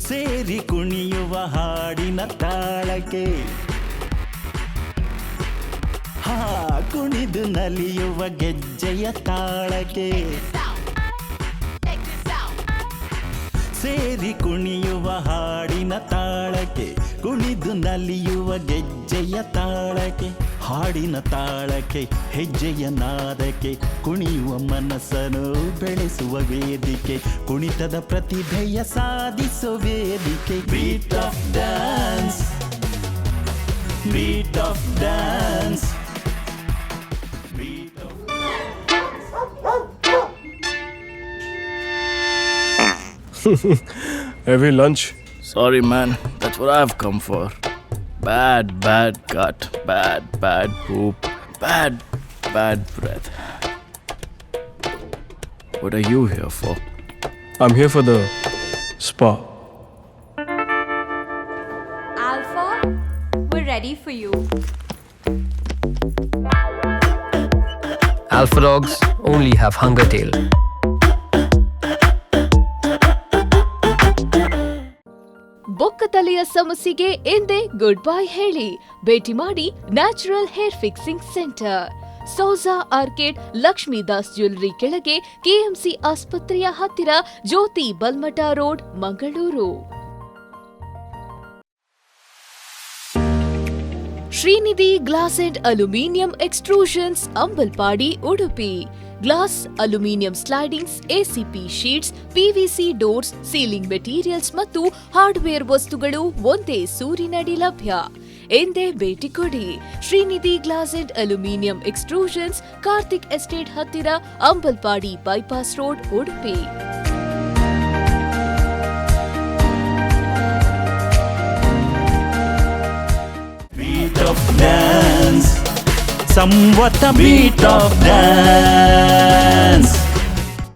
A: ಸೇರಿ ಕುಣಿಯುವ ಹಾಡಿನ ತಾಳಕ್ಕೆ, ಕುಣಿದು ನಲಿಯುವ ಗೆಜ್ಜೆಯ ತಾಳಕ್ಕೆ, ಸೇರಿ ಕುಣಿಯುವ ಹಾಡಿನ ತಾಳಕ್ಕೆ, ಕುಣಿದು ನಲಿಯುವ ಗೆಜ್ಜೆಯ ತಾಳಕ್ಕೆ, ಹಾಡಿನ ತಾಳಕ್ಕೆ ಹೆಜ್ಜೆಯ ನಾದಕ್ಕೆ, ಕುಣಿಯುವ ಮನಸ್ಸನ್ನು ಬೆಳೆಸುವ ವೇದಿಕೆ, ಕುಣಿತದ ಪ್ರತಿಭೆಯ ಸಾಧಿಸುವ ವೇದಿಕೆ. Beat of dance, beat of dance.
E: Heavy lunch? Sorry, man. That's what I've come for. Bad gut. Bad poop. Bad breath. What are you here for? I'm here for the spa.
J: Alpha, we're ready for you.
W: Alpha dogs only have Hunger Tail.
B: ಬೊಕ್ಕತಲೆಯ ಸಮಸ್ಯೆಗೆ ಎಂದೇ good bye ಹೇಳಿ ಭೇಟಿ ಮಾಡಿ natural hair fixing centre, Souza Orchid, Lakshmidas jewellery ಕೆಳಗೆ, KMC ಆಸ್ಪತ್ರೆಯ ಹತ್ತಿರ, Jyothi Balmatta road, Mangaluru. Shrinidhi glass and aluminium extrusions, Ambalpady, Udupi. Glass, aluminium slidings, ACP sheets, PVC doors, ceiling materials ಮತ್ತು ಹಾರ್ಡ್ವೇರ್ ವಸ್ತುಗಳು ಒಂದೇ ಸೂರಿನಡಿ ಲಭ್ಯ. ಎಂದೇ ಭೇಟಿ ಕೊಡಿ. Shrinidhi glass and aluminium extrusions, Karthik estate ಹತ್ತಿರ, Ambalpady bypass road, Udupi.
A: Beat of dance, somewhat a beat of dance.